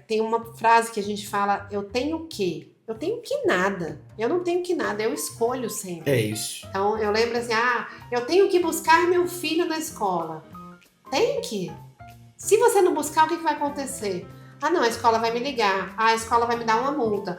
Tem uma frase que a gente fala, eu tenho que. Eu tenho que nada. Eu não tenho que nada, eu escolho sempre. É isso. Então, eu lembro assim, eu tenho que buscar meu filho na escola. Tem que. Se você não buscar, o que vai acontecer? Não, a escola vai me ligar. A escola vai me dar uma multa.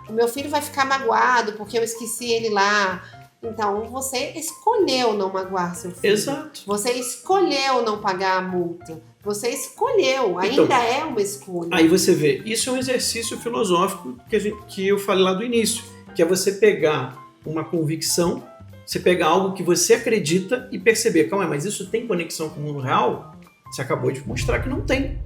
O meu filho vai ficar magoado porque eu esqueci ele lá. Então, você escolheu não magoar seu filho. Exato. Você escolheu não pagar a multa. Você escolheu, ainda é uma escolha. Aí você vê, isso é um exercício filosófico que eu falei lá do início, que é você pegar uma convicção, você pegar algo que você acredita e perceber, calma aí, mas isso tem conexão com o mundo real? Você acabou de mostrar que não tem.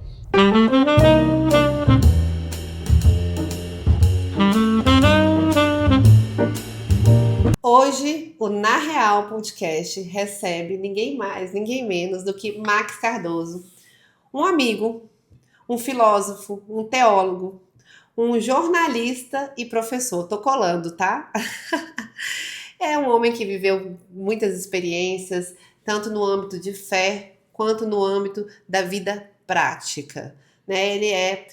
Hoje, o Na Real Podcast recebe ninguém mais, ninguém menos do que Max Cardoso, um amigo, um filósofo, um teólogo, um jornalista e professor. Tô colando, tá? É um homem que viveu muitas experiências, tanto no âmbito de fé, quanto no âmbito da vida prática, né? Ele é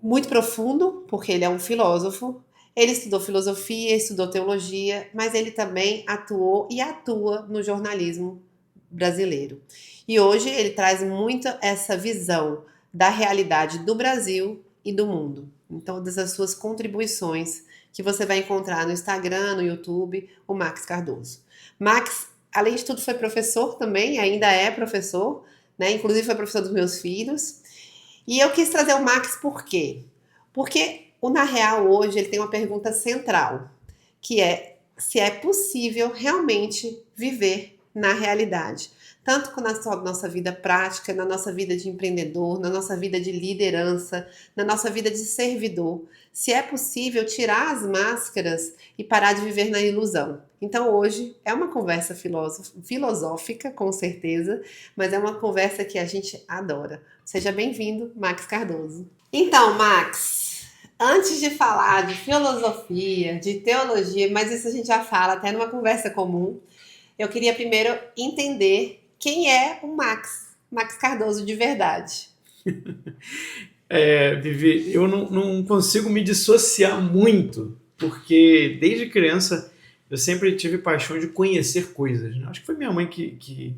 muito profundo, porque ele é um filósofo. Ele estudou filosofia, estudou teologia, mas ele também atuou e atua no jornalismo brasileiro. E hoje ele traz muito essa visão da realidade do Brasil e do mundo. Em todas as suas contribuições que você vai encontrar no Instagram, no YouTube, o Max Cardoso. Max, além de tudo, foi professor também, ainda é professor, né? Inclusive foi professor dos meus filhos. E eu quis trazer o Max por quê? Porque o Na Real hoje ele tem uma pergunta central, que é se é possível realmente viver na realidade. Tanto na nossa vida prática, na nossa vida de empreendedor, na nossa vida de liderança, na nossa vida de servidor. Se é possível tirar as máscaras e parar de viver na ilusão. Então hoje é uma conversa filosófica, com certeza, mas é uma conversa que a gente adora. Seja bem-vindo, Max Cardoso. Então, Max, antes de falar de filosofia, de teologia, mas isso a gente já fala até numa conversa comum, eu queria primeiro entender quem é o Max Cardoso de verdade. Vivi, eu não consigo me dissociar muito, porque desde criança eu sempre tive paixão de conhecer coisas, né? Acho que foi minha mãe que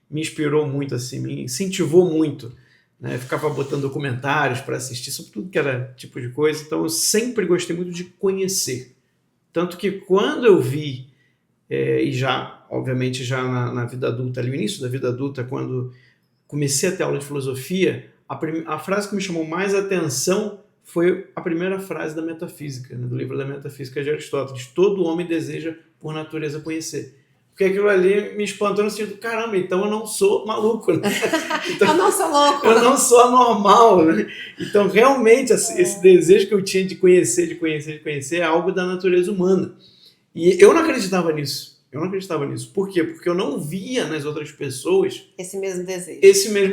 me inspirou muito, assim, me incentivou muito, né? Ficava botando documentários para assistir sobre tudo que era tipo de coisa, então eu sempre gostei muito de conhecer. Tanto que quando eu vi, e já, obviamente, já na vida adulta, ali no início da vida adulta, quando comecei a ter aula de filosofia, a frase que me chamou mais atenção foi a primeira frase da Metafísica, né, do livro da Metafísica de Aristóteles. Todo homem deseja, por natureza, conhecer. Porque aquilo ali me espantou no sentido, caramba, então eu não sou maluco, né? Então, eu não sou louco. Eu não sou anormal, né? Então, realmente, esse desejo que eu tinha de conhecer é algo da natureza humana. E eu não acreditava nisso. Por quê? Porque eu não via nas outras pessoas esse mesmo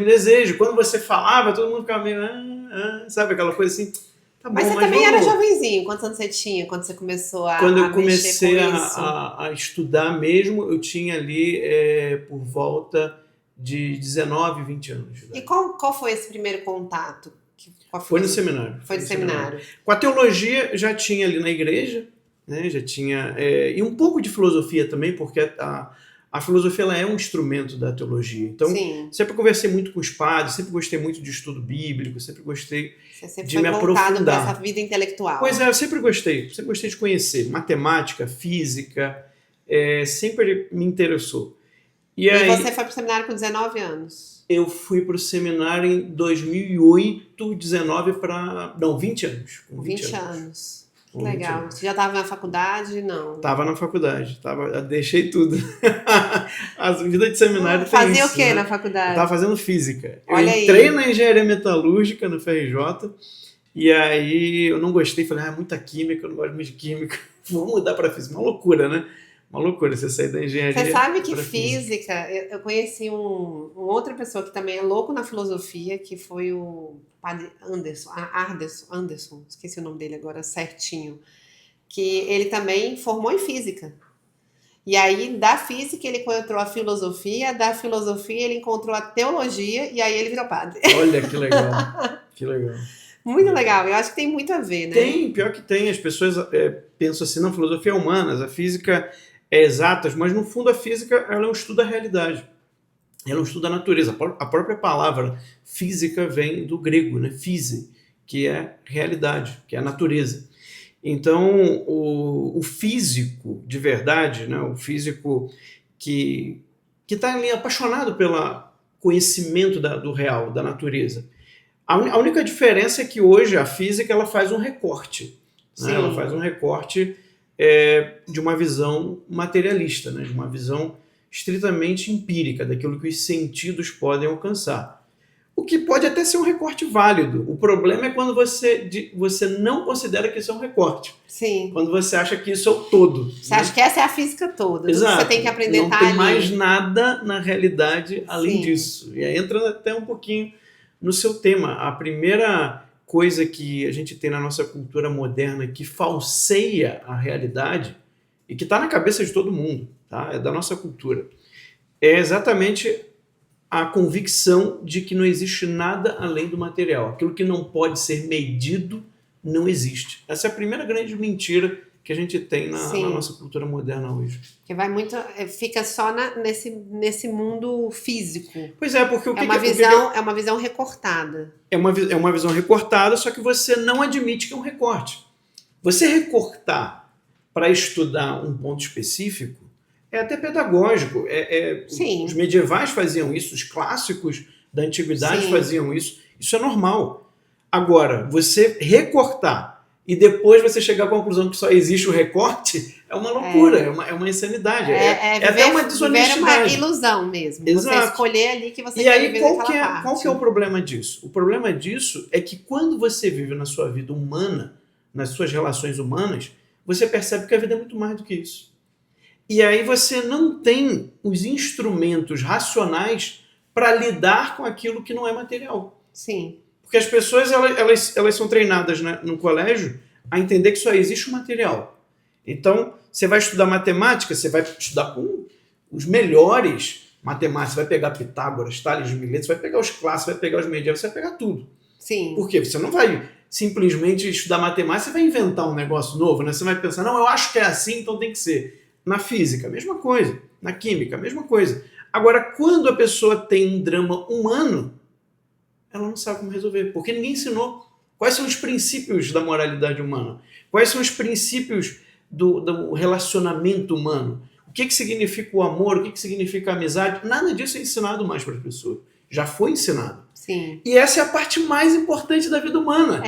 desejo. Quando você falava, todo mundo ficava meio... sabe aquela coisa assim? Tá mas bom, você também era jovenzinho. Quantos anos você tinha quando você começou a Quando eu comecei comecei a estudar mesmo, eu tinha ali por volta de 19, 20 anos. E qual foi esse primeiro contato? Foi no seminário. Foi no seminário. Com a teologia já tinha ali na igreja, né? Já tinha... e um pouco de filosofia também, porque a filosofia ela é um instrumento da teologia. Então, sim, sempre conversei muito com os padres, sempre gostei muito de estudo bíblico, sempre gostei de me aprofundar. Você sempre foi voltado para essa vida intelectual. Pois é, eu sempre gostei de conhecer. Matemática, física, sempre me interessou. E aí, você foi para o seminário com 19 anos? Eu fui para o seminário em 2008, 19 para... Não, 20 anos. Com 20 anos. Que legal. Você já estava na faculdade? Não. Estava na faculdade. Deixei tudo. As vidas de seminário tem fazia isso, o quê, né? na faculdade? Eu estava fazendo física. Olha eu entrei aí. na engenharia metalúrgica no FRJ. E aí eu não gostei. Falei, muita química, eu não gosto muito de química. Vou mudar para física. Uma loucura, né? Uma loucura você sair da engenharia. Você sabe que física, eu conheci uma outra pessoa que também é louco na filosofia, que foi o padre Anderson, esqueci o nome dele agora certinho, que ele também formou em física. E aí, da física, ele encontrou a filosofia, da filosofia, ele encontrou a teologia, e aí ele virou padre. Olha que legal. Que legal. Muito legal, eu acho que tem muito a ver, né? Tem, pior que tem. As pessoas pensam assim, não, filosofia é humanas, a física é exatas, mas no fundo a física ela é um estudo da realidade. Ela é um estudo da natureza. A própria palavra física vem do grego, né? Phys, que é realidade, que é a natureza. Então, o físico de verdade, né? O físico que está ali apaixonado pelo conhecimento do real, da natureza. A única diferença é que hoje a física ela faz um recorte. Né? Ela faz um recorte de uma visão materialista, né? De uma visão estritamente empírica, daquilo que os sentidos podem alcançar. O que pode até ser um recorte válido. O problema é quando você não considera que isso é um recorte. Sim. Quando você acha que isso é o todo. Você acha que essa é a física toda. Exato. Você tem que aprender não tem mais nada na realidade além disso. E aí entra até um pouquinho no seu tema. A primeira coisa que a gente tem na nossa cultura moderna que falseia a realidade e que está na cabeça de todo mundo, tá? É da nossa cultura, é exatamente a convicção de que não existe nada além do material. Aquilo que não pode ser medido não existe. Essa é a primeira grande mentira que a gente tem na nossa cultura moderna hoje. Que vai muito, fica só nesse mundo físico. Pois é, porque é uma visão recortada. É uma visão recortada, só que você não admite que é um recorte. Você recortar para estudar um ponto específico é até pedagógico. Os medievais faziam isso, os clássicos da antiguidade faziam isso. Isso é normal. Agora, você recortar e depois você chegar à conclusão que só existe o recorte é uma loucura, é uma insanidade. É até uma desonestidade. É uma ilusão mesmo. Exato. Você escolher ali que você quer viver naquela parte. Qual que é o problema disso? O problema disso é que quando você vive na sua vida humana, nas suas relações humanas, você percebe que a vida é muito mais do que isso. E aí você não tem os instrumentos racionais para lidar com aquilo que não é material. Sim. Porque as pessoas elas são treinadas, né, no colégio a entender que só existe o material. Então, você vai estudar matemática, você vai estudar com os melhores matemáticos, você vai pegar Pitágoras, Tales de Mileto, você vai pegar os clássicos, vai pegar os medievais, você vai pegar tudo. Sim. Por quê? Você não vai simplesmente estudar matemática, você vai inventar um negócio novo, né? Você vai pensar, não, eu acho que é assim, então tem que ser. Na física, a mesma coisa. Na química, a mesma coisa. Agora, quando a pessoa tem um drama humano, ela não sabe como resolver, porque ninguém ensinou. Quais são os princípios da moralidade humana? Quais são os princípios do relacionamento humano? O que significa o amor? O que significa a amizade? Nada disso é ensinado mais para as pessoas. Já foi ensinado. Sim. E essa é a parte mais importante da vida humana.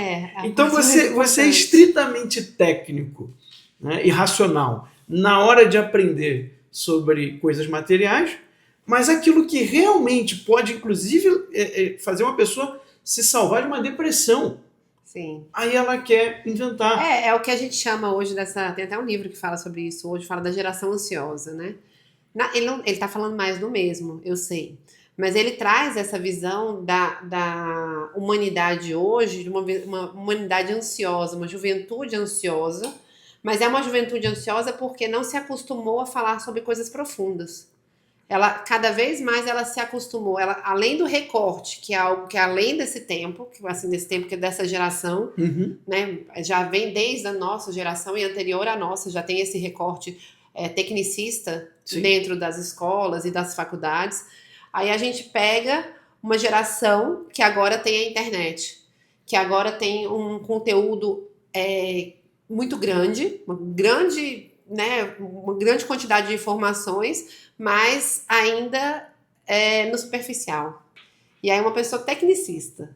Então você é estritamente técnico, né, e racional na hora de aprender sobre coisas materiais, mas aquilo que realmente pode, inclusive, fazer uma pessoa se salvar de uma depressão. Sim. Aí ela quer inventar. É o que a gente chama hoje tem até um livro que fala sobre isso, hoje fala da geração ansiosa, né? Ele tá falando mais do mesmo, eu sei. Mas ele traz essa visão da humanidade hoje, de uma humanidade ansiosa, uma juventude ansiosa, mas é uma juventude ansiosa porque não se acostumou a falar sobre coisas profundas. Cada vez mais ela se acostumou, além do recorte, que é algo que é além desse tempo, que é dessa geração, né, já vem desde a nossa geração e anterior à nossa, já tem esse recorte tecnicista dentro das escolas e das faculdades. Aí a gente pega uma geração que agora tem a internet, que agora tem um conteúdo muito grande, uma grande quantidade de informações, mas ainda no superficial. E aí uma pessoa tecnicista,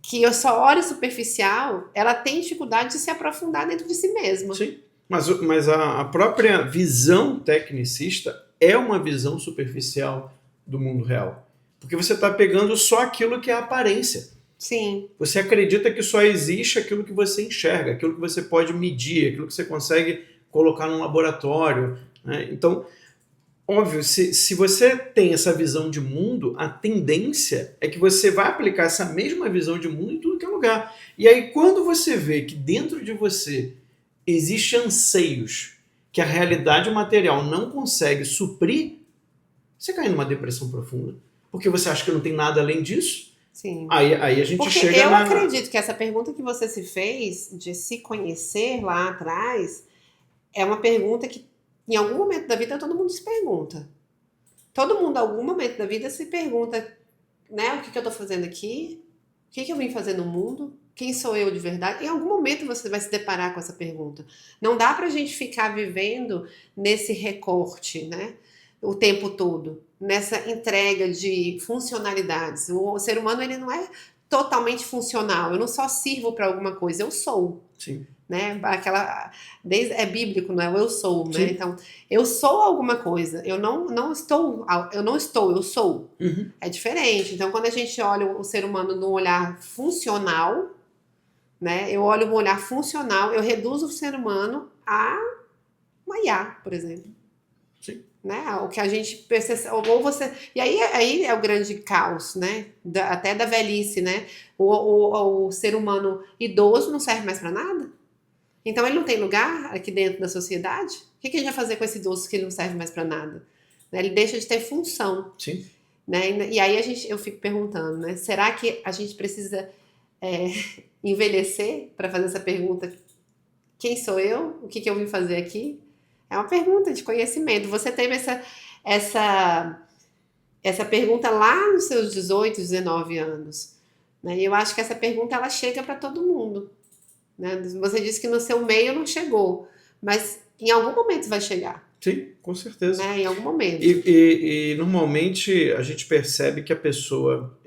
que eu só olho superficial, ela tem dificuldade de se aprofundar dentro de si mesma. Sim, mas a própria visão tecnicista é uma visão superficial do mundo real. Porque você está pegando só aquilo que é aparência. Sim. Você acredita que só existe aquilo que você enxerga, aquilo que você pode medir, aquilo que você consegue colocar num laboratório, né? Então, óbvio, se você tem essa visão de mundo, a tendência é que você vai aplicar essa mesma visão de mundo em tudo que é lugar. E aí, quando você vê que dentro de você existem anseios que a realidade material não consegue suprir, você cai numa depressão profunda. Porque você acha que não tem nada além disso. Sim. Aí a gente Porque chega eu na... acredito que essa pergunta que você se fez, de se conhecer lá atrás, é uma pergunta que em algum momento da vida todo mundo se pergunta. Todo mundo, em algum momento da vida, se pergunta, né, o que que eu tô fazendo aqui? O que que eu vim fazer no mundo? Quem sou eu de verdade? Em algum momento você vai se deparar com essa pergunta. Não dá pra gente ficar vivendo nesse recorte, né? O tempo todo, nessa entrega de funcionalidades. O ser humano, ele não é totalmente funcional. Eu não só sirvo para alguma coisa, eu sou, Sim, né? Aquela, é bíblico, não é? O eu sou, né? sim. Então, eu sou alguma coisa. Eu não estou, eu sou. Uhum. É diferente. Então, quando a gente olha o ser humano num olhar funcional, né? Eu olho um olhar funcional, eu reduzo o ser humano a uma IA, por exemplo. Sim. Né? O que a gente precisa, ou você, e aí é o grande caos, né? Até da velhice, né? O ser humano idoso não serve mais para nada. Então ele não tem lugar aqui dentro da sociedade. O que a gente vai fazer com esse idoso que ele não serve mais para nada? Né? Ele deixa de ter função, Sim. né? E aí eu fico perguntando, né? Será que a gente precisa é, envelhecer para fazer essa pergunta? Quem sou eu? O que que eu vim fazer aqui? É uma pergunta de conhecimento. Você teve essa, essa pergunta lá nos seus 18, 19 anos. Né? E eu acho que essa pergunta ela chega para todo mundo. Né? Você disse que no seu meio não chegou, mas em algum momento vai chegar. Sim, com certeza. Né? Em algum momento. E normalmente a gente percebe que a pessoa,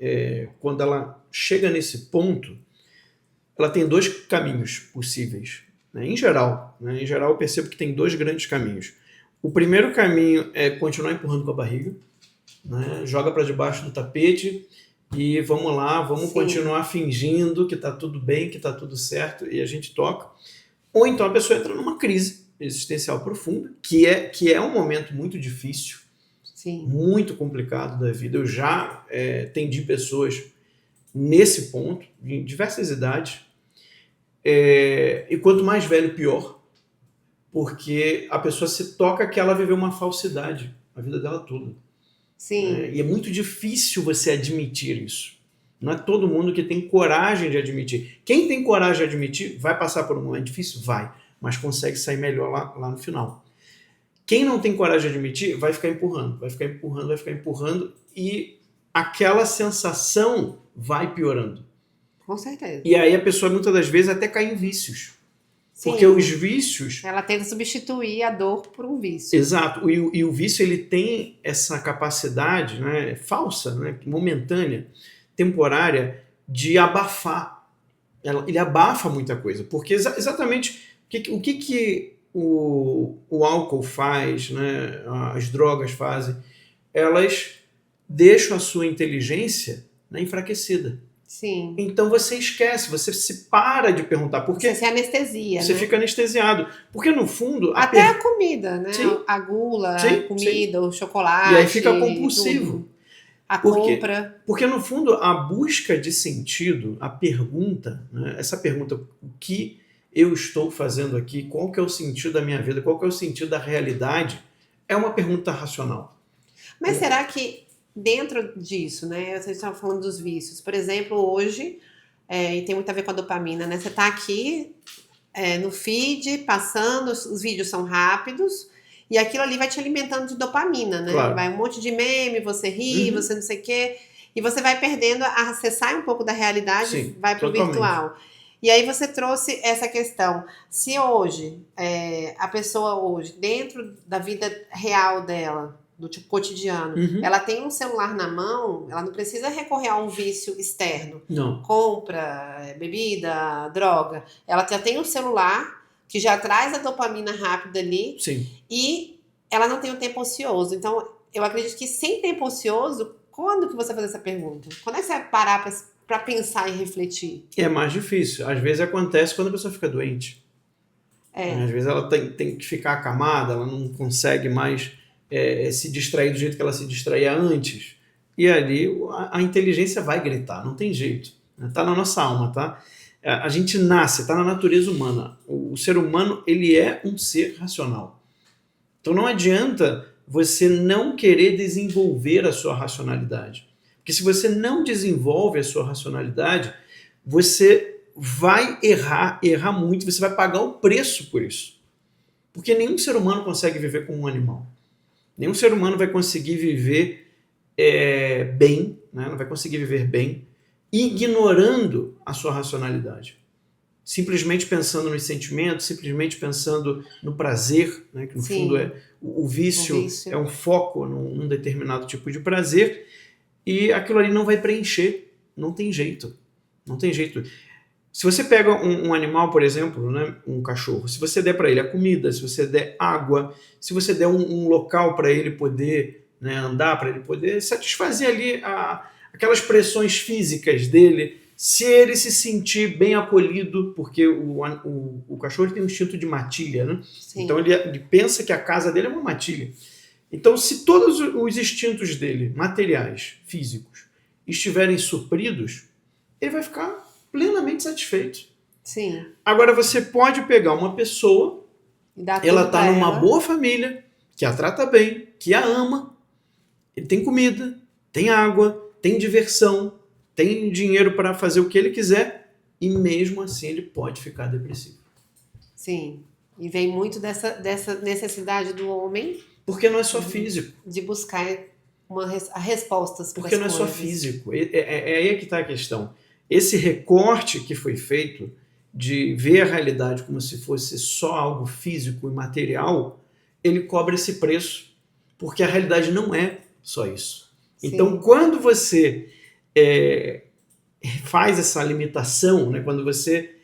quando ela chega nesse ponto, ela tem dois caminhos possíveis. Né? Em geral, eu percebo que tem dois grandes caminhos. O primeiro caminho é continuar empurrando com a barriga, né? Joga para debaixo do tapete e vamos lá, vamos Sim. continuar fingindo que está tudo bem, que está tudo certo e a gente toca. Ou então a pessoa entra numa crise existencial profunda, que é um momento muito difícil, Sim. muito complicado da vida. Eu já atendi pessoas nesse ponto, em diversas idades, e quanto mais velho, pior, porque a pessoa se toca que ela viveu uma falsidade a vida dela toda. Sim. E é muito difícil você admitir isso. Não é todo mundo que tem coragem de admitir. Quem tem coragem de admitir vai passar por um momento difícil? Vai, mas consegue sair melhor lá no final. Quem não tem coragem de admitir vai ficar empurrando, vai ficar empurrando, vai ficar empurrando e aquela sensação vai piorando. Com certeza. E aí a pessoa muitas das vezes até cai em vícios. Sim. Porque os vícios... Ela tenta substituir a dor por um vício. Exato. E o vício ele tem essa capacidade, né, falsa, né, momentânea, temporária, de abafar. Ele abafa muita coisa. Porque exatamente o que o álcool faz, né, as drogas fazem, elas deixam a sua inteligência, né, enfraquecida. Sim. Então você esquece, você se para de perguntar. Porque você se anestesia, você né? fica anestesiado. Porque no fundo... Até a comida, né? Sim. A gula, Sim, a comida, o chocolate. E aí fica compulsivo. Tudo. A compra. Porque no fundo a busca de sentido, a pergunta, né, essa pergunta, o que eu estou fazendo aqui, qual que é o sentido da minha vida, qual que é o sentido da realidade, é uma pergunta racional. Mas será que dentro disso, né? Vocês estavam falando dos vícios. Por exemplo, hoje, e tem muito a ver com a dopamina, né? Você tá aqui no feed, passando, os vídeos são rápidos, e aquilo ali vai te alimentando de dopamina, né? Claro. Vai um monte de meme, você ri, você não sei o quê, e você vai perdendo, você sai um pouco da realidade, Sim, vai pro totalmente. virtual. E aí você trouxe essa questão. Se hoje, a pessoa hoje, dentro da vida real dela, do tipo cotidiano, ela tem um celular na mão, ela não precisa recorrer a um vício externo. Não. Compra, bebida, droga. Ela já tem um celular que já traz a dopamina rápida ali. Sim. E ela não tem um tempo ocioso. Então, eu acredito que sem tempo ocioso, quando que você vai fazer essa pergunta? Quando é que você vai parar para pensar e refletir? É mais difícil. Às vezes acontece quando a pessoa fica doente. Às vezes ela tem que ficar acamada, ela não consegue mais se distrair do jeito que ela se distraía antes. E ali a inteligência vai gritar, não tem jeito. Está na nossa alma, tá? A gente nasce, está na natureza humana. O ser humano, ele é um ser racional. Então não adianta você não querer desenvolver a sua racionalidade. Porque se você não desenvolve a sua racionalidade, você vai errar muito, você vai pagar o preço por isso. Porque nenhum ser humano consegue viver como um animal. Nenhum ser humano vai conseguir viver bem, né? Não vai conseguir viver bem, ignorando a sua racionalidade. Simplesmente pensando nos sentimentos, simplesmente pensando no prazer, né? Que no Sim. fundo o vício é um foco num determinado tipo de prazer, e aquilo ali não vai preencher. Não tem jeito. Não tem jeito. Se você pega um animal, por exemplo, né, um cachorro, se você der para ele a comida, se você der água, se você der um local para ele poder, né, andar, para ele poder satisfazer ali aquelas pressões físicas dele, se ele se sentir bem acolhido, porque o cachorro tem um instinto de matilha, né? Sim. Então ele pensa que a casa dele é uma matilha. Então, se todos os instintos dele, materiais, físicos, estiverem supridos, ele vai ficar plenamente satisfeito. Sim. Agora você pode pegar uma pessoa, ela está numa boa família, que a trata bem, que a ama, ele tem comida, tem água, tem diversão, tem dinheiro para fazer o que ele quiser, e mesmo assim ele pode ficar depressivo. Sim. E vem muito dessa necessidade do homem. Porque não é só físico. De buscar respostas para as coisas. Porque não é só físico. É aí que está a questão. Esse recorte que foi feito de ver a realidade como se fosse só algo físico e material, ele cobra esse preço, porque a realidade não é só isso. Sim. Então, quando você faz essa limitação, né, quando você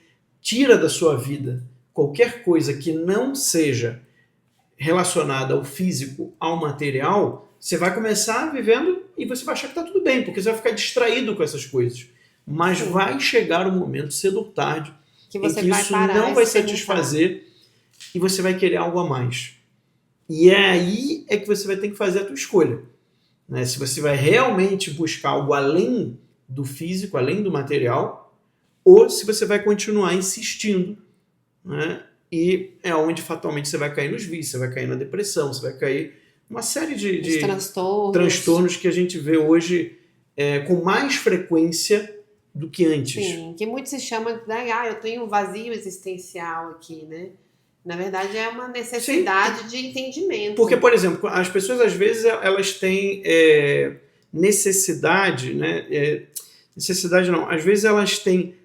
tira da sua vida qualquer coisa que não seja relacionada ao físico, ao material, você vai começar vivendo e você vai achar que está tudo bem, porque você vai ficar distraído com essas coisas. Mas sim, vai chegar um momento, cedo ou tarde, que você em que isso não vai satisfazer e você vai querer algo a mais. E é aí que você vai ter que fazer a tua escolha. Né? Se você vai realmente buscar algo além do físico, além do material, ou se você vai continuar insistindo, né? E é onde fatalmente você vai cair nos vícios, você vai cair na depressão, você vai cair uma série de transtornos que a gente vê hoje com mais frequência do que antes. Sim, que muito se chama de, eu tenho um vazio existencial aqui, né? Na verdade é uma necessidade Sim. de entendimento. Porque, por exemplo, as pessoas às vezes elas têm necessidade, né? Necessidade não, às vezes elas têm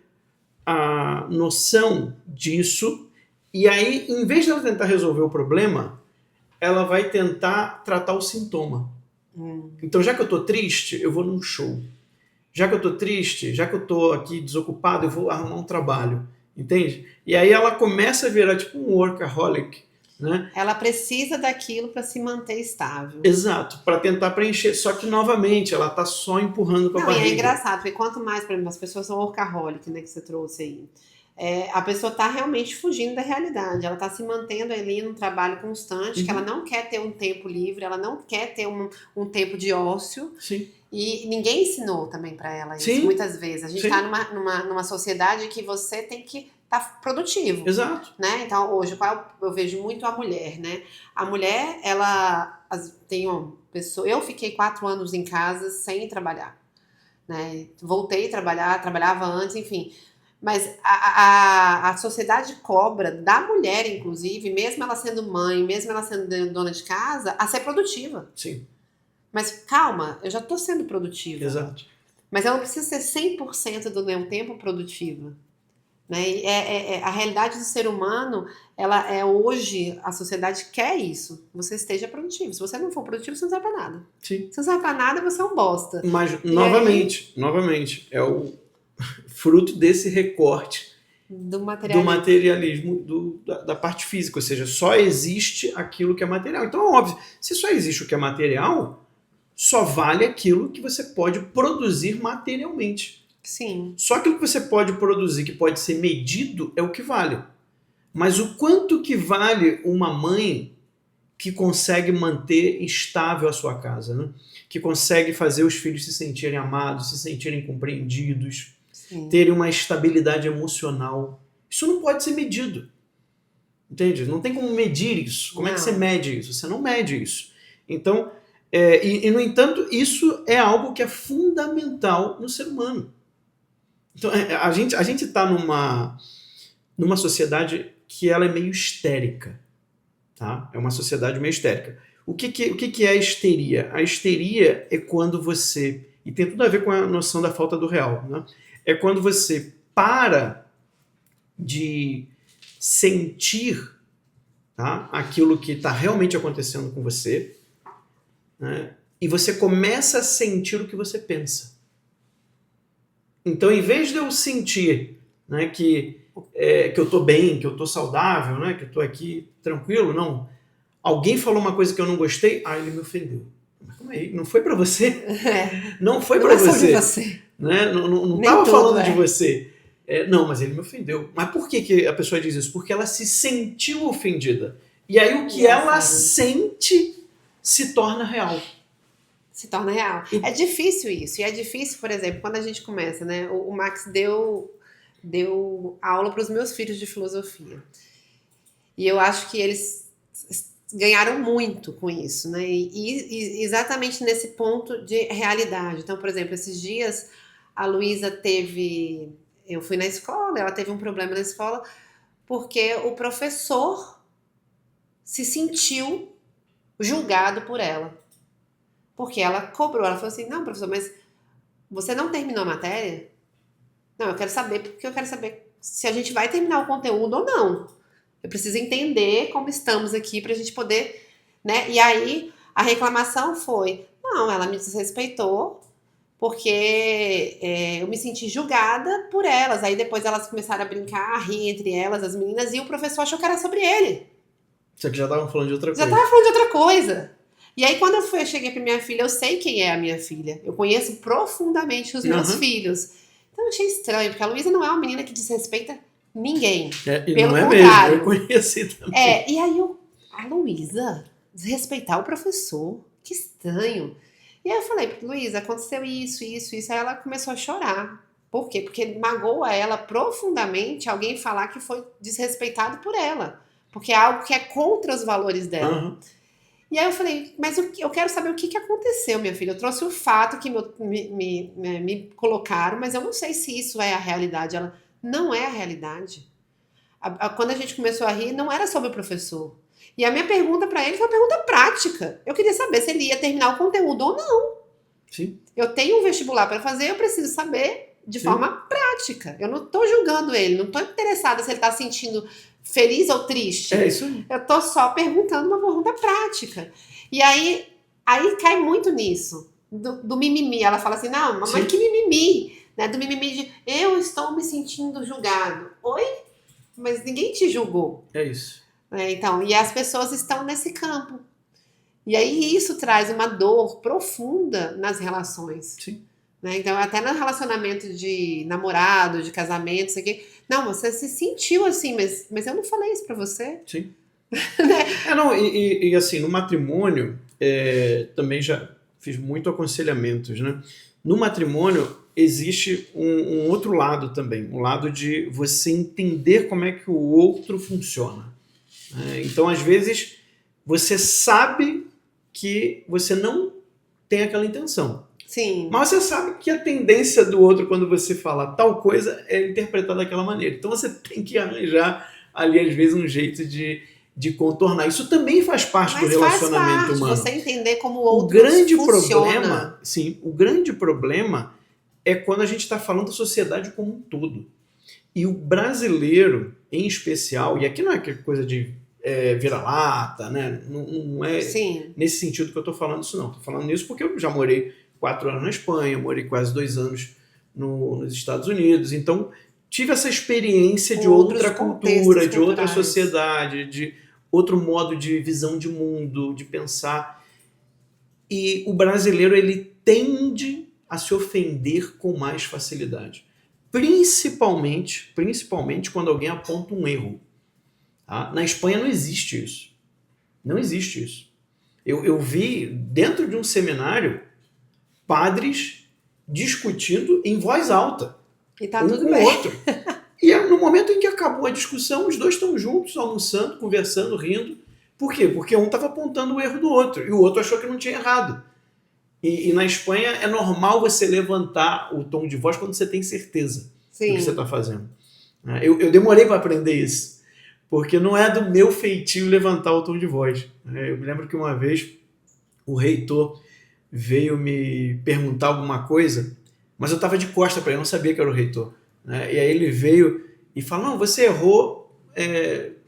a noção disso e aí, em vez de ela tentar resolver o problema, ela vai tentar tratar o sintoma. Então, já que eu tô triste, eu vou num show. Já que eu tô triste, já que eu tô aqui desocupado, eu vou arrumar um trabalho. Entende? E aí ela começa a virar tipo um workaholic, né? Ela precisa daquilo para se manter estável. Exato, para tentar preencher. Só que, novamente, ela tá só empurrando com a barriga. E é engraçado, porque quanto mais, por exemplo, as pessoas são workaholic, né, que você trouxe aí, a pessoa está realmente fugindo da realidade, ela está se mantendo ali num trabalho constante, que ela não quer ter um tempo livre, ela não quer ter um tempo de ócio. Sim. E ninguém ensinou também para ela isso, Sim. muitas vezes. A gente está numa sociedade que você tem que estar produtivo. Exato. Né? Então, hoje, eu vejo muito a mulher, né? A mulher, ela tem uma pessoa... Eu fiquei 4 anos em casa sem trabalhar. Né? Voltei a trabalhar, trabalhava antes, enfim... Mas a sociedade cobra da mulher, inclusive, mesmo ela sendo mãe, mesmo ela sendo dona de casa, a ser produtiva. Sim. Mas calma, eu já estou sendo produtiva. Exato. Mas eu não preciso ser 100% do meu tempo produtiva. Né? A realidade do ser humano, hoje, a sociedade quer isso. Você esteja produtivo. Se você não for produtivo, você não serve para nada. Sim. Se não serve para nada, você é um bosta. Mas, novamente, é o fruto desse recorte do materialismo, da parte física, ou seja, só existe aquilo que é material. Então é óbvio, se só existe o que é material, só vale aquilo que você pode produzir materialmente. Sim. Só aquilo que você pode produzir, que pode ser medido, é o que vale. Mas o quanto que vale uma mãe que consegue manter estável a sua casa, né? Que consegue fazer os filhos se sentirem amados, se sentirem compreendidos, terem uma estabilidade emocional. Isso não pode ser medido. Entende? Não tem como medir isso. Como é que Não. você mede isso? Você não mede isso. Então, no entanto, isso é algo que é fundamental no ser humano. Então, a gente está numa sociedade que ela é meio histérica. Tá? É uma sociedade meio histérica. O que é a histeria? A histeria é quando você... E tem tudo a ver com a noção da falta do real. Né? É quando você para de sentir, tá, aquilo que está realmente acontecendo com você, né, e você começa a sentir o que você pensa. Então, em vez de eu sentir, né, que eu estou bem, que eu estou saudável, né, que eu estou aqui tranquilo, não. Alguém falou uma coisa que eu não gostei, ele me ofendeu. Mas calma aí, não foi para você. Não foi para Não é sobre você. você. Né? Não Nem estava tudo falando é. de você. Não, mas ele me ofendeu. Mas por que a pessoa diz isso? Porque ela se sentiu ofendida. E aí o que ela sente se torna real. Se torna real. É difícil isso. E é difícil, por exemplo, quando a gente começa, né? O Max deu aula para os meus filhos de filosofia. E eu acho que eles ganharam muito com isso, né? E exatamente nesse ponto de realidade. Então, por exemplo, esses dias a Luísa teve... Eu fui na escola, ela teve um problema na escola porque o professor se sentiu julgado por ela. Porque ela cobrou, ela falou assim, não, professor, mas você não terminou a matéria? Não, eu quero saber, porque eu quero saber se a gente vai terminar o conteúdo ou não. Eu preciso entender como estamos aqui pra gente poder, né? E aí, a reclamação foi, não, ela me desrespeitou porque eu me senti julgada por elas. Aí depois elas começaram a brincar, a rir entre elas, as meninas, e o professor achou que era sobre ele. Só que já estavam falando de outra coisa. Já tava falando de outra coisa. E aí, quando eu cheguei pra minha filha, eu sei quem é a minha filha. Eu conheço profundamente os meus filhos. Então eu achei estranho, porque a Luísa não é uma menina que desrespeita ninguém. E pelo não contrário. Mesmo, eu conheci também. E aí a Luísa desrespeitar o professor, que estranho. E aí eu falei, Luísa, aconteceu isso. Aí ela começou a chorar. Por quê? Porque magoa ela profundamente alguém falar que foi desrespeitado por ela. Porque é algo que é contra os valores dela. E aí eu falei, mas eu quero saber o que aconteceu, minha filha. Eu trouxe o fato que me colocaram, mas eu não sei se isso é a realidade. Ela, não é a realidade. Quando a gente começou a rir, não era sobre o professor. E a minha pergunta para ele foi uma pergunta prática. Eu queria saber se ele ia terminar o conteúdo ou não. Sim. Eu tenho um vestibular para fazer, eu preciso saber de forma prática. Eu não estou julgando ele, não estou interessada se ele está sentindo feliz ou triste. É isso aí. Eu tô só perguntando uma pergunta prática. E aí cai muito nisso, do mimimi. Ela fala assim, não, mamãe, que mimimi? Né? Do mimimi de, eu estou me sentindo julgado. Oi? Mas ninguém te julgou. É isso. Então, e as pessoas estão nesse campo. E aí isso traz uma dor profunda nas relações. Sim. Né? Então, até no relacionamento de namorado, de casamento, isso aqui. Não, você se sentiu assim, mas eu não falei isso pra você. Sim. Não, e assim, no matrimônio, também já fiz muito aconselhamentos, né? No matrimônio existe um outro lado também, um lado de você entender como é que o outro funciona. Então, às vezes, você sabe que você não tem aquela intenção. Sim. Mas você sabe que a tendência do outro, quando você fala tal coisa, é interpretada daquela maneira. Então você tem que arranjar ali, às vezes, um jeito de contornar. Isso também faz parte do relacionamento humano. Você entender como o outro funciona. O grande problema é quando a gente está falando da sociedade como um todo. E o brasileiro, em especial, e aqui não é coisa de vira-lata, né? Não é nesse sentido que eu estou falando isso, não. Estou falando nisso porque eu já morei 4 anos na Espanha, morei quase 2 anos nos Estados Unidos, então tive essa experiência de outra cultura, de outra sociedade, de outro modo de visão de mundo, de pensar. E o brasileiro, ele tende a se ofender com mais facilidade. Principalmente quando alguém aponta um erro. Tá? Na Espanha não existe isso. Não existe isso. Eu vi, dentro de um seminário, padres discutindo em voz alta. E tá um tudo com bem. o outro. E no momento em que acabou a discussão, os dois estão juntos, almoçando, conversando, rindo. Por quê? Porque um estava apontando o erro do outro, e o outro achou que não tinha errado. E na Espanha é normal você levantar o tom de voz quando você tem certeza do que você Sim. está fazendo. Eu demorei para aprender isso, porque não é do meu feitio levantar o tom de voz. Eu me lembro que uma vez o reitor veio me perguntar alguma coisa, mas eu estava de costa para ele, eu não sabia que era o reitor. E aí ele veio e falou, não, você errou,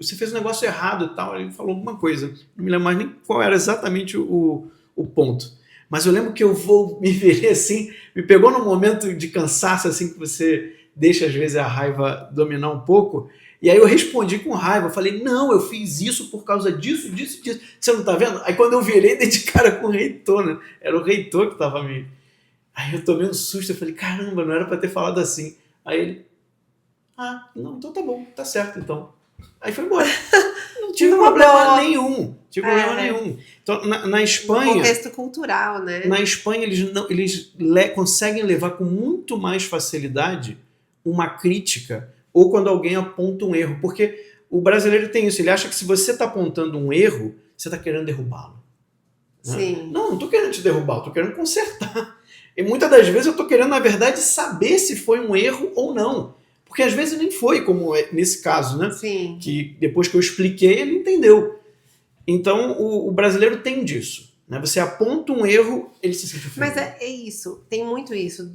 você fez um negócio errado e tal. Ele falou alguma coisa, não me lembro mais nem qual era exatamente o ponto. Mas eu lembro que me virei assim, me pegou num momento de cansaço, assim, que você deixa às vezes a raiva dominar um pouco, e aí eu respondi com raiva, eu falei, não, eu fiz isso por causa disso, disso, disso, você não tá vendo? Aí quando eu virei, dei de cara com o reitor, né? Era o reitor que tava me... Aí eu tomei um susto, eu falei, caramba, não era pra ter falado assim. Aí ele, não, então tá bom, tá certo então. Aí foi embora. Não tive problema nenhum. Então, na Espanha... No contexto cultural, né? Na Espanha, eles conseguem levar com muito mais facilidade uma crítica ou quando alguém aponta um erro. Porque o brasileiro tem isso. Ele acha que se você está apontando um erro, você está querendo derrubá-lo. Sim. Não estou querendo te derrubar, estou querendo consertar. E muitas das vezes eu estou querendo, na verdade, saber se foi um erro ou não. Porque às vezes nem foi, como nesse caso, né? Sim. Que depois que eu expliquei, ele entendeu. Então, o brasileiro tem disso. Né? Você aponta um erro, ele se sente ofendido. Mas é isso, tem muito isso.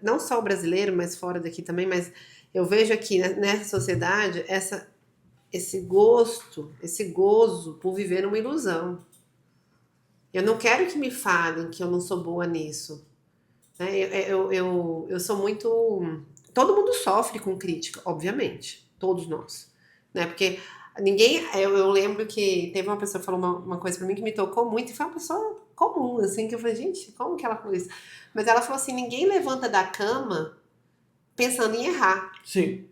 Não só o brasileiro, mas fora daqui também, mas eu vejo aqui nessa sociedade esse gosto, esse gozo por viver uma ilusão. Eu não quero que me falem que eu não sou boa nisso. Né? Eu sou muito... Todo mundo sofre com crítica, obviamente. Todos nós. Né? Porque ninguém... Eu lembro que teve uma pessoa que falou uma coisa pra mim que me tocou muito, e foi uma pessoa comum, assim, que eu falei, gente, como que ela falou isso? Mas ela falou assim, ninguém levanta da cama pensando em errar. Sim.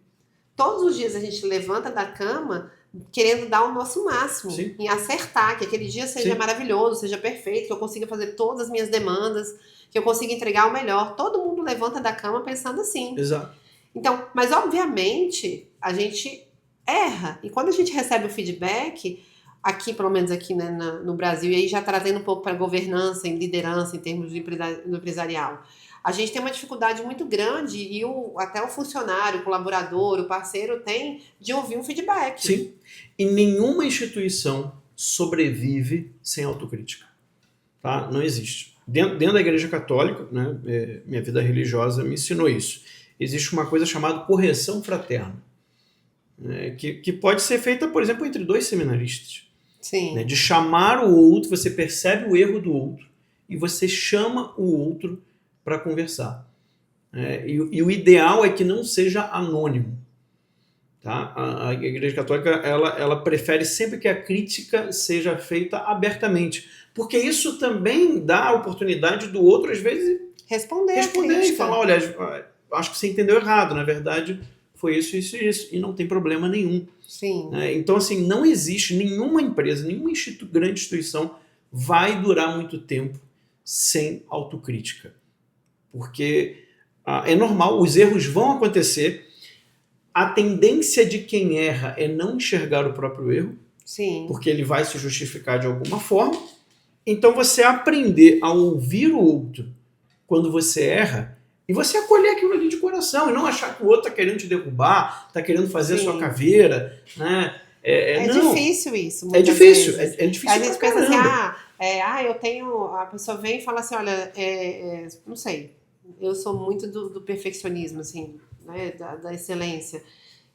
Todos os dias a gente levanta da cama querendo dar o nosso máximo, Sim. em acertar, que aquele dia seja maravilhoso, seja perfeito, que eu consiga fazer todas as minhas demandas, que eu consiga entregar o melhor. Todo mundo levanta da cama pensando assim. Exato. Então, mas obviamente a gente erra. E quando a gente recebe o feedback, aqui, pelo menos aqui, né, no Brasil, e aí já trazendo um pouco para governança, em liderança, em termos de empresarial, a gente tem uma dificuldade muito grande e até o funcionário, o colaborador, o parceiro tem de ouvir um feedback. Sim. E nenhuma instituição sobrevive sem autocrítica. Tá? Não existe. Dentro da Igreja Católica, né, minha vida religiosa me ensinou isso. Existe uma coisa chamada correção fraterna, né, que pode ser feita, por exemplo, entre dois seminaristas. Sim. Né, de chamar o outro, você percebe o erro do outro e você chama o outro para conversar. E o ideal é que não seja anônimo. Tá? A Igreja Católica ela prefere sempre que a crítica seja feita abertamente, porque isso também dá a oportunidade do outro, às vezes, responder e falar, olha, acho que você entendeu errado, na verdade foi isso, isso e isso, e não tem problema nenhum. Sim. Então, assim, não existe nenhuma empresa, nenhuma grande instituição vai durar muito tempo sem autocrítica. Porque é normal, os erros vão acontecer, a tendência de quem erra é não enxergar o próprio erro, Sim. porque ele vai se justificar de alguma forma. Então, você aprender a ouvir o outro quando você erra, e você acolher aquilo ali de coração, e não achar que o outro está querendo te derrubar, está querendo fazer a sua caveira, né? Não. Difícil isso. É difícil, é difícil. A gente pensa assim, eu tenho... A pessoa vem e fala assim, olha, não sei, eu sou muito do perfeccionismo, assim, né, da excelência.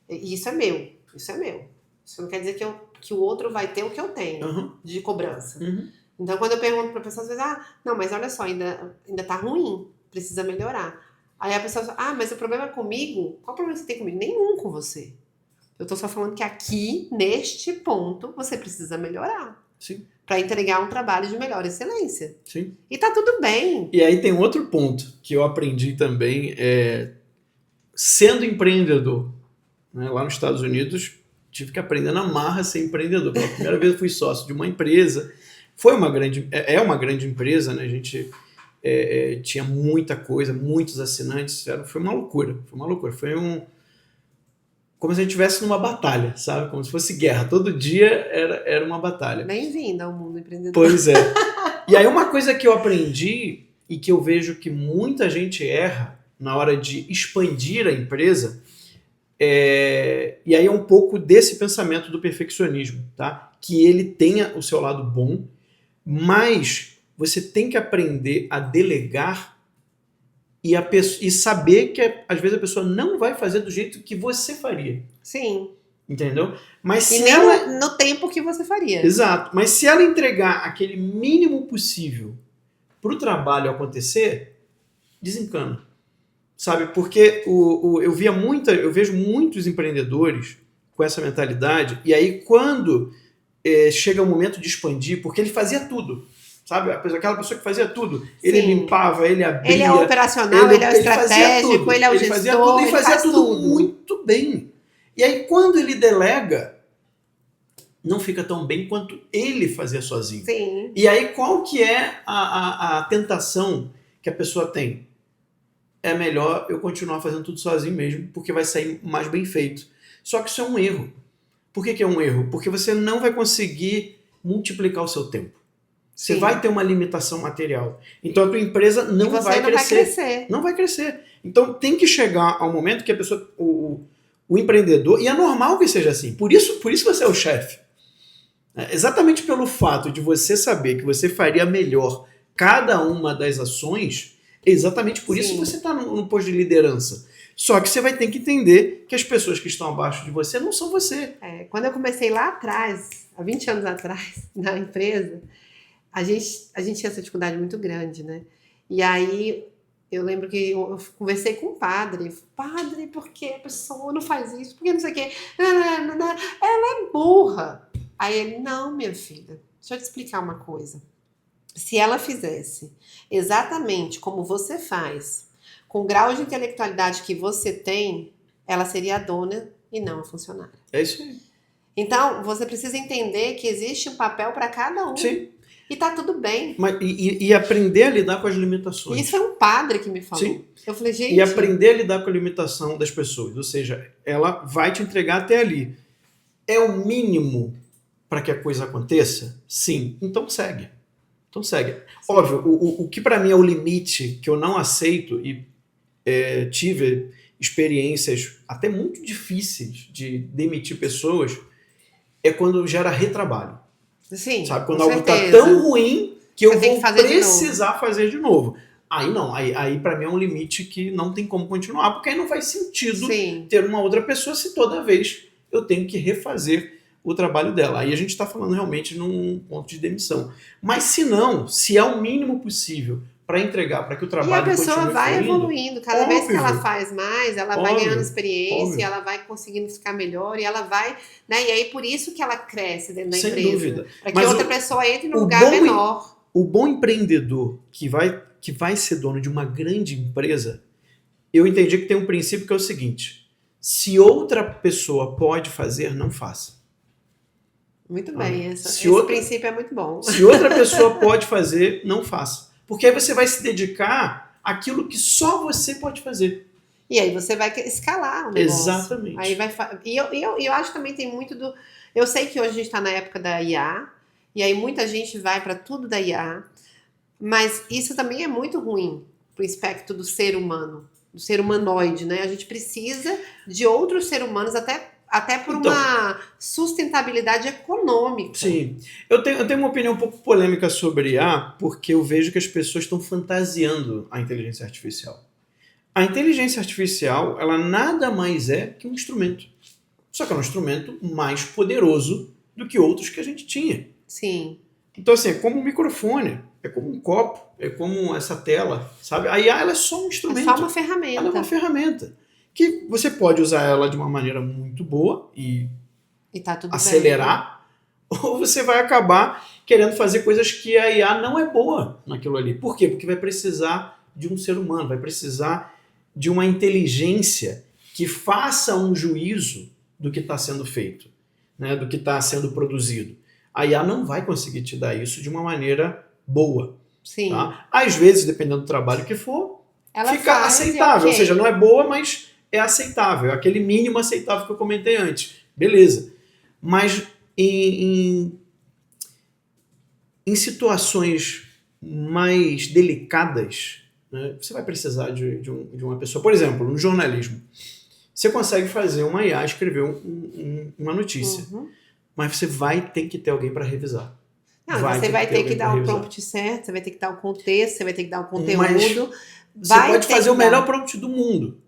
E isso é meu. Isso não quer dizer que o outro vai ter o que eu tenho de cobrança. Então, quando eu pergunto pra pessoa, às vezes, não, mas olha só, ainda tá ruim, precisa melhorar. Aí a pessoa fala, mas o problema é comigo? Qual problema você tem comigo? Nenhum com você. Eu tô só falando que aqui, neste ponto, você precisa melhorar. Sim. Para entregar um trabalho de melhor excelência. Sim. E tá tudo bem. E aí tem outro ponto que eu aprendi também, sendo empreendedor. Né? Lá nos Estados Unidos, tive que aprender na marra a ser empreendedor. Pela primeira vez eu fui sócio de uma empresa. É uma grande empresa, né? A gente tinha muita coisa, muitos assinantes. Foi uma loucura. Foi como se a gente estivesse numa batalha, sabe? Como se fosse guerra. Todo dia era uma batalha. Bem-vindo ao mundo empreendedor. Pois é. E aí uma coisa que eu aprendi e que eu vejo que muita gente erra na hora de expandir a empresa, e aí é um pouco desse pensamento do perfeccionismo, tá? Que ele tenha o seu lado bom, mas você tem que aprender a delegar e saber que às vezes a pessoa não vai fazer do jeito que você faria. Sim. Entendeu? Mas E se nem ela... no tempo que você faria. Exato. Mas se ela entregar aquele mínimo possível para o trabalho acontecer, desencana. Sabe? Porque eu vejo muitos empreendedores com essa mentalidade, e aí quando chega o momento de expandir, porque ele fazia tudo. Sabe? Aquela pessoa que fazia tudo. Ele Sim. limpava, ele abria. Ele é o operacional, ele é o estratégico, ele é o gestor, ele fazia tudo muito bem. E aí, quando ele delega, não fica tão bem quanto ele fazia sozinho. Sim. E aí, qual que é a tentação que a pessoa tem? É melhor eu continuar fazendo tudo sozinho mesmo, porque vai sair mais bem feito. Só que isso é um erro. Por que é um erro? Porque você não vai conseguir multiplicar o seu tempo. Você vai ter uma limitação material. Então a tua empresa não vai crescer. Não vai crescer. Então tem que chegar ao momento que a pessoa, o empreendedor, e é normal que seja assim. Por isso você é o chefe. Exatamente pelo fato de você saber que você faria melhor cada uma das ações, exatamente por isso que você está no posto de liderança. Só que você vai ter que entender que as pessoas que estão abaixo de você não são você. Quando eu comecei lá atrás, há 20 anos atrás, na empresa, a gente tinha essa dificuldade muito grande, né? E aí eu lembro que eu conversei com o padre. Padre, por que a pessoa não faz isso? Por que não sei o quê? Ela é burra. Aí ele, não, minha filha, deixa eu te explicar uma coisa. Se ela fizesse exatamente como você faz, com o grau de intelectualidade que você tem, ela seria a dona e não a funcionária. É isso aí. Então, você precisa entender que existe um papel para cada um. Sim. E tá tudo bem. E aprender a lidar com as limitações. E isso foi um padre que me falou. Sim. Eu falei, gente... E aprender a lidar com a limitação das pessoas. Ou seja, ela vai te entregar até ali. É o mínimo para que a coisa aconteça? Sim. Então segue. Sim. Óbvio, o que para mim é o limite que eu não aceito, e tive experiências até muito difíceis de demitir pessoas, é quando gera retrabalho. Sim, sabe? Quando algo está tão ruim que eu vou precisar fazer de novo. Aí não, aí para mim é um limite que não tem como continuar, porque aí não faz sentido ter uma outra pessoa se toda vez eu tenho que refazer o trabalho dela. Aí a gente está falando realmente num ponto de demissão. Mas se não, se é o mínimo possível para entregar, para que o trabalho continue fluindo... E a pessoa vai evoluindo. Cada vez que ela faz mais, ela vai ganhando experiência, ela vai conseguindo ficar melhor, e ela vai... Né? E aí, por isso que ela cresce dentro da empresa. Sem dúvida. Para que outra pessoa entre num lugar menor. O bom empreendedor que vai ser dono de uma grande empresa, eu entendi que tem um princípio que é o seguinte: se outra pessoa pode fazer, não faça. Muito bem, esse princípio é muito bom. Se outra pessoa pode fazer, não faça. Porque aí você vai se dedicar àquilo que só você pode fazer. E aí você vai escalar o negócio. Exatamente. Aí eu acho que também tem muito do... Eu sei que hoje a gente está na época da IA, e aí muita gente vai para tudo da IA, mas isso também é muito ruim para o aspecto do ser humano, do ser humanoide, né? A gente precisa de outros seres humanos até por uma sustentabilidade econômica. Sim. Eu tenho uma opinião um pouco polêmica sobre IA, porque eu vejo que as pessoas estão fantasiando a inteligência artificial. A inteligência artificial, ela nada mais é que um instrumento. Só que é um instrumento mais poderoso do que outros que a gente tinha. Sim. Então, assim, é como um microfone, é como um copo, é como essa tela, sabe? A IA, ela é só um instrumento. É só uma ferramenta. Ela é uma ferramenta. Que você pode usar ela de uma maneira muito boa e tá tudo acelerar, bem. Ou você vai acabar querendo fazer coisas que a IA não é boa naquilo ali. Por quê? Porque vai precisar de um ser humano, vai precisar de uma inteligência que faça um juízo do que está sendo feito, né? Do que está sendo produzido. A IA não vai conseguir te dar isso de uma maneira boa. Sim. Tá? Às vezes, dependendo do trabalho que for, ela fica aceitável. Ou seja, não é boa, mas é aceitável, é aquele mínimo aceitável que eu comentei antes. Beleza. Mas em situações mais delicadas, né, você vai precisar de uma pessoa. Por exemplo, no jornalismo, você consegue fazer uma IA escrever uma notícia, mas você vai ter que ter alguém para revisar. Não, você vai ter que dar o prompt certo, você vai ter que dar o contexto, você vai ter que dar o conteúdo. Você pode fazer o melhor prompt do mundo.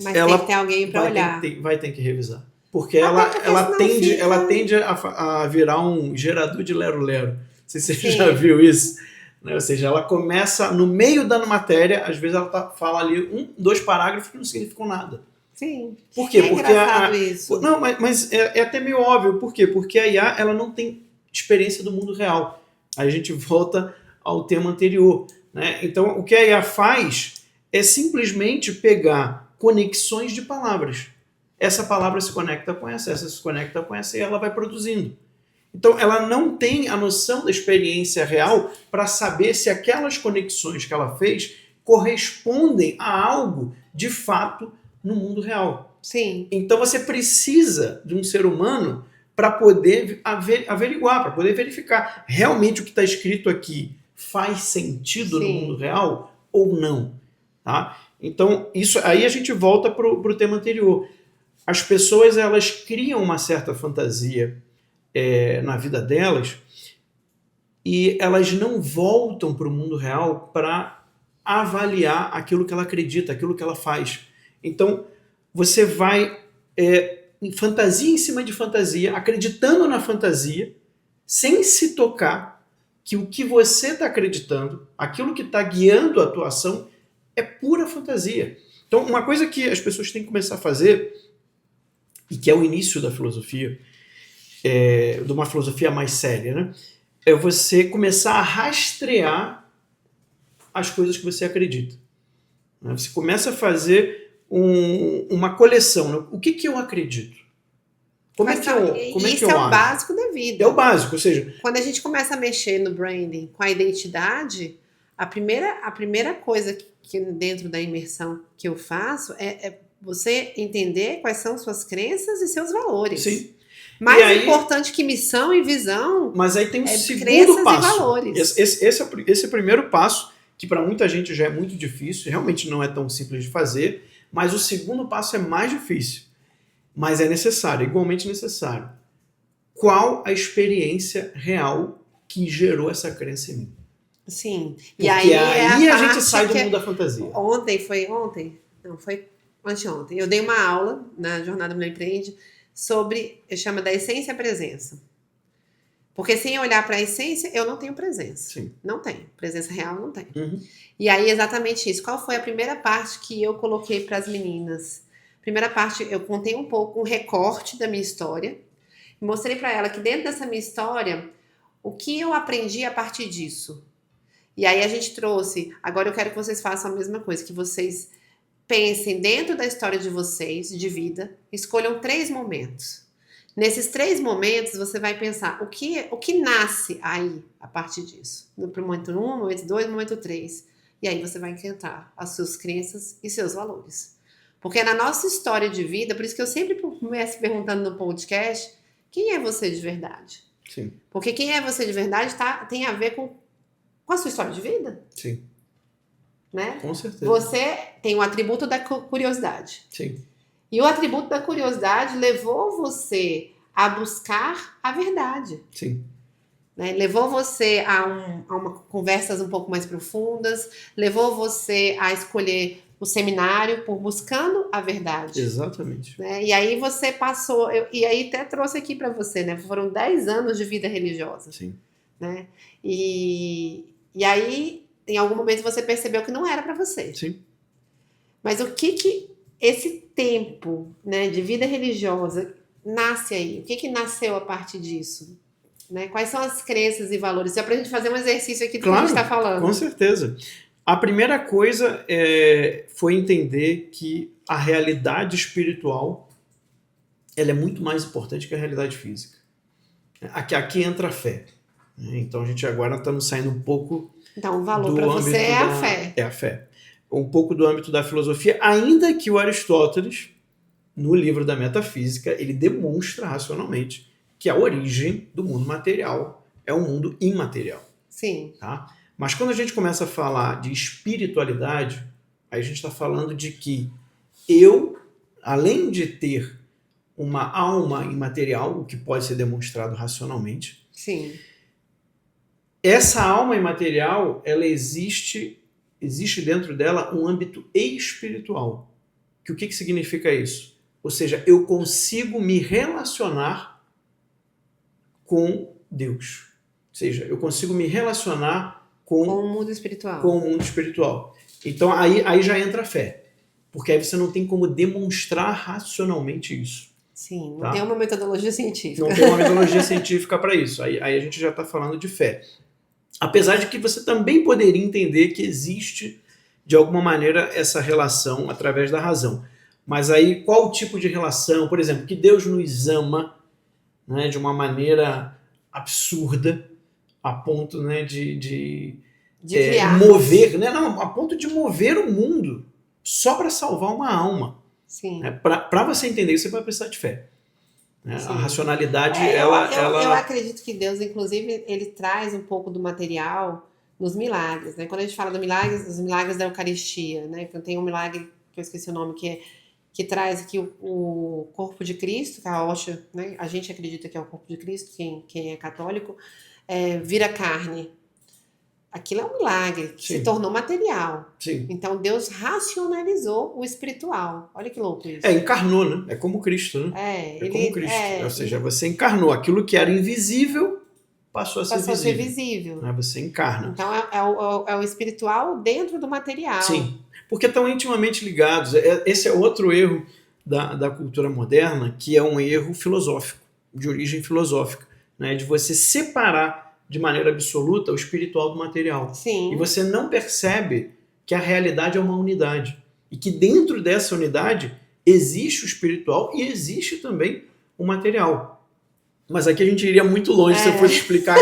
Mas tem que ter alguém para olhar. Vai ter que revisar. Porque ela tende a virar um gerador de lero-lero. Não sei se você já viu isso. Né? Ou seja, ela começa no meio da matéria, às vezes ela fala ali 2 parágrafos que não significam nada. Sim. Por quê? Porque engraçado isso. Não, mas é até meio óbvio. Por quê? Porque a IA ela não tem experiência do mundo real. Aí a gente volta ao tema anterior. Né? Então, o que a IA faz é simplesmente pegar conexões de palavras. Essa palavra se conecta com essa se conecta com essa e ela vai produzindo. Então, ela não tem a noção da experiência real para saber se aquelas conexões que ela fez correspondem a algo de fato no mundo real. Sim. Então, você precisa de um ser humano para poder averiguar, para poder verificar realmente o que está escrito aqui faz sentido no mundo real ou não. Tá? Então, isso aí a gente volta para o tema anterior. As pessoas elas criam uma certa fantasia na vida delas e elas não voltam para o mundo real para avaliar aquilo que ela acredita, aquilo que ela faz. Então, você vai em fantasia em cima de fantasia, acreditando na fantasia, sem se tocar que o que você está acreditando, aquilo que está guiando a tua ação, é pura fantasia. Então, uma coisa que as pessoas têm que começar a fazer, e que é o início da filosofia, de uma filosofia mais séria, né? É você começar a rastrear as coisas que você acredita. Né? Você começa a fazer uma coleção. Né? O que eu acredito? Isso é o básico da vida. É o básico, ou seja... Quando a gente começa a mexer no branding com a identidade, a primeira coisa que dentro da imersão que eu faço é você entender quais são suas crenças e seus valores. Sim. Mais importante que missão e visão. Mas aí tem um segundo passo. E valores. Esse é o primeiro passo, que para muita gente já é muito difícil, realmente não é tão simples de fazer, mas o segundo passo é mais difícil. Mas é necessário, igualmente necessário. Qual a experiência real que gerou essa crença em mim? Sim. Porque aí a gente sai do mundo da fantasia. Ontem? Não, foi anteontem. Eu dei uma aula na Jornada Mulher Empreende sobre, chama da essência e presença. Porque sem olhar para a essência, eu não tenho presença. Sim. Não tenho. Presença real, não tenho. Uhum. E aí, exatamente isso. Qual foi a primeira parte que eu coloquei para as meninas? Primeira parte, eu contei um pouco, um recorte da minha história. Mostrei para ela que dentro dessa minha história, o que eu aprendi a partir disso. E aí a gente trouxe, agora eu quero que vocês façam a mesma coisa, que vocês pensem dentro da história de vocês, de vida, escolham 3 momentos. Nesses 3 momentos, você vai pensar o que nasce aí a partir disso. No momento 1, momento 2, momento 3. E aí você vai encontrar as suas crenças e seus valores. Porque na nossa história de vida, por isso que eu sempre começo perguntando no podcast, quem é você de verdade? Sim. Porque quem é você de verdade tem a ver com a sua história de vida. Sim. Né? Com certeza. Você tem o atributo da curiosidade. Sim. E o atributo da curiosidade levou você a buscar a verdade. Sim. Né? Levou você a conversas um pouco mais profundas, levou você a escolher o seminário por buscando a verdade. Exatamente. Né? E aí você passou, e aí até trouxe aqui para você, né? Foram 10 anos de vida religiosa. Sim. Né? E aí, em algum momento você percebeu que não era para você. Sim. Mas o que esse tempo, né, de vida religiosa nasce aí? O que nasceu a partir disso? Né? Quais são as crenças e valores? Só para a gente fazer um exercício aqui do que a gente está falando. Com certeza. A primeira coisa foi entender que a realidade espiritual ela é muito mais importante que a realidade física. Aqui entra a fé. Então a gente agora estamos saindo um pouco. Então o valor para você é a fé. É a fé. um pouco do âmbito da filosofia, ainda que o Aristóteles, no livro da Metafísica, ele demonstra racionalmente que a origem do mundo material é um mundo imaterial. Sim. Tá? Mas quando a gente começa a falar de espiritualidade, aí a gente está falando de que eu, além de ter uma alma imaterial, o que pode ser demonstrado racionalmente, Sim. essa alma imaterial, ela existe dentro dela um âmbito espiritual. O que significa isso? Ou seja, eu consigo me relacionar com Deus. Ou seja, eu consigo me relacionar com o mundo espiritual. Com o mundo espiritual. Então aí já entra a fé. Porque aí você não tem como demonstrar racionalmente isso. Sim, não tá? tem uma metodologia científica. Não tem uma metodologia científica para isso. Aí a gente já está falando de fé. Apesar de que você também poderia entender que existe, de alguma maneira, essa relação através da razão. Mas aí, qual tipo de relação? Por exemplo, que Deus nos ama, né, de uma maneira absurda, a ponto, né, de mover, né, não, a ponto de mover o mundo só para salvar uma alma. Sim. Né? Para você entender isso, você vai precisar de fé. Né? A racionalidade, eu acredito que Deus, inclusive, ele traz um pouco do material nos milagres. Né? Quando a gente fala dos milagres da Eucaristia, né? Tem um milagre, que eu esqueci o nome, que traz aqui o corpo de Cristo, que é a hóstia, né? A gente acredita que é o corpo de Cristo, quem é católico, vira carne. Aquilo é um milagre que se tornou material. Sim. Então Deus racionalizou o espiritual. Olha que louco isso. Encarnou, né? É como Cristo, né? Como Cristo. Ou seja, você encarnou aquilo que era invisível, passou a ser visível. Né? Você encarna. Então é o espiritual dentro do material. Sim, porque estão intimamente ligados. Esse é outro erro da cultura moderna, que é um erro filosófico, de origem filosófica, né? De você separar de maneira absoluta o espiritual do material. Sim. E você não percebe que a realidade é uma unidade. E que dentro dessa unidade existe o espiritual e existe também o material. Mas aqui a gente iria muito longe se eu fosse explicar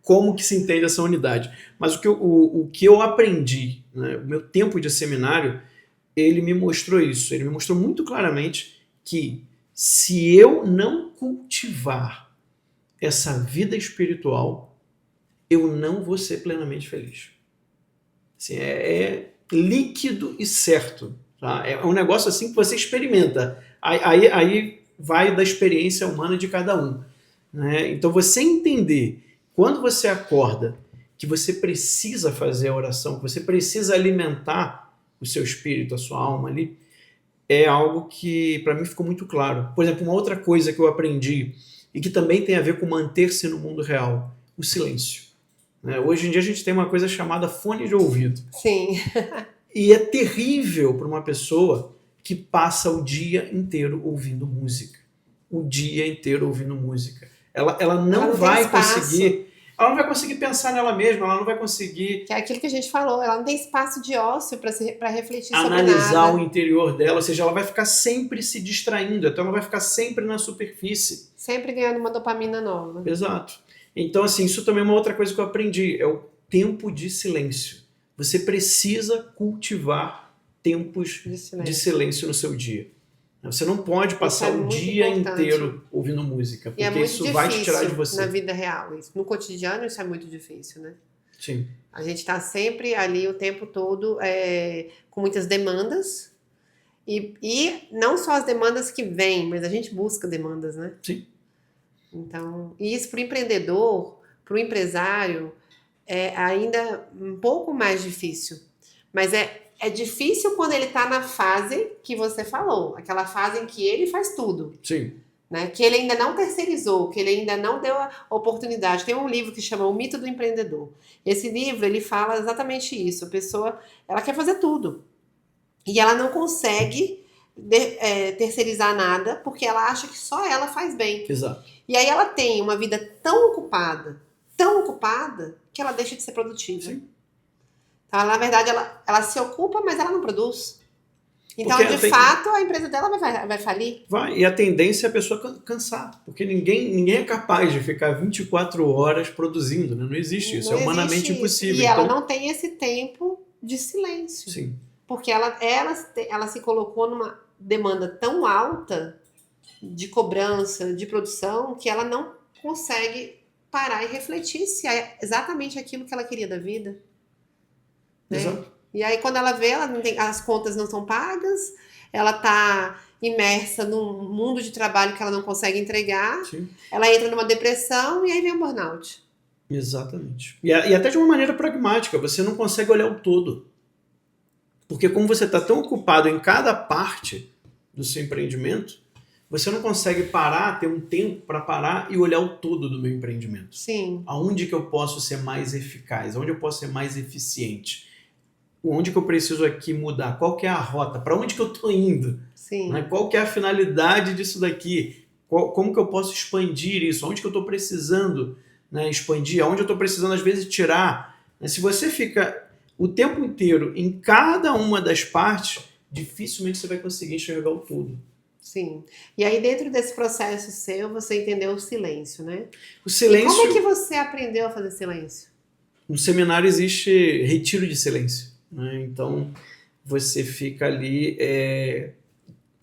como que se entende essa unidade. Mas o que eu aprendi, né, o meu tempo de seminário, ele me mostrou isso. Ele me mostrou muito claramente que se eu não cultivar essa vida espiritual, eu não vou ser plenamente feliz. Assim, é líquido e certo. Tá? É um negócio assim que você experimenta. Aí vai da experiência humana de cada um. Né? Então você entender, quando você acorda, que você precisa fazer a oração, que você precisa alimentar o seu espírito, a sua alma ali, é algo que para mim ficou muito claro. Por exemplo, uma outra coisa que eu aprendi e que também tem a ver com manter-se no mundo real, o silêncio. Hoje em dia a gente tem uma coisa chamada fone de ouvido. Sim. E é terrível para uma pessoa que passa o dia inteiro ouvindo música. O dia inteiro ouvindo música. Ela não vai conseguir... Ela não vai conseguir pensar nela mesma, ela não vai conseguir... Que é aquilo que a gente falou, ela não tem espaço de ócio para refletir sobre nada. Analisar o interior dela, ou seja, ela vai ficar sempre se distraindo, então ela vai ficar sempre na superfície. Sempre ganhando uma dopamina nova. Exato. Então, assim, isso também é uma outra coisa que eu aprendi, é o tempo de silêncio. Você precisa cultivar tempos de silêncio no seu dia. Você não pode passar o dia inteiro ouvindo música, porque isso vai te tirar de você. Na vida real. No cotidiano isso é muito difícil, né? Sim. A gente está sempre ali o tempo todo com muitas demandas e não só as demandas que vêm, mas a gente busca demandas, né? Sim. Então, e isso para o empreendedor, para o empresário, é ainda um pouco mais difícil. Mas é difícil quando ele está na fase que você falou, aquela fase em que ele faz tudo. Sim. Né? Que ele ainda não terceirizou, que ele ainda não deu a oportunidade. Tem um livro que chama O Mito do Empreendedor. Esse livro, ele fala exatamente isso. A pessoa, ela quer fazer tudo. E ela não consegue terceirizar nada, porque ela acha que só ela faz bem. Exato. E aí ela tem uma vida tão ocupada, que ela deixa de ser produtiva. Sim. Então, na verdade, ela se ocupa, mas ela não produz. Então, porque de fato, a empresa dela vai falir. Vai, e a tendência é a pessoa cansar, porque ninguém é capaz de ficar 24 horas produzindo, né? Não existe isso, é humanamente impossível. E ela não tem esse tempo de silêncio. Sim. porque ela se colocou numa demanda tão alta de cobrança, de produção, que ela não consegue parar e refletir se é exatamente aquilo que ela queria da vida, né? Exato. E aí, quando ela vê, as contas não são pagas, ela tá imersa num mundo de trabalho que ela não consegue entregar, Sim. ela entra numa depressão e aí vem o burnout. Exatamente. E até de uma maneira pragmática, você não consegue olhar o todo. Porque como você está tão ocupado em cada parte do seu empreendimento, você não consegue parar, ter um tempo para parar e olhar o todo do meu empreendimento. Sim, Aonde que eu posso ser mais eficaz? Aonde eu posso ser mais eficiente? Onde que eu preciso aqui mudar? Qual que é a rota? Para onde que eu estou indo? sim, Né? Qual que é a finalidade disso daqui? Como que eu posso expandir isso? Onde que eu estou precisando, né, expandir? Aonde eu estou precisando, às vezes, tirar? Se você fica o tempo inteiro em cada uma das partes, dificilmente você vai conseguir enxergar o todo. sim. E aí, dentro desse processo seu, você entendeu o silêncio, né? O E silêncio... como é que você aprendeu a fazer silêncio? No seminário existe retiro de silêncio, né? Então, você fica ali...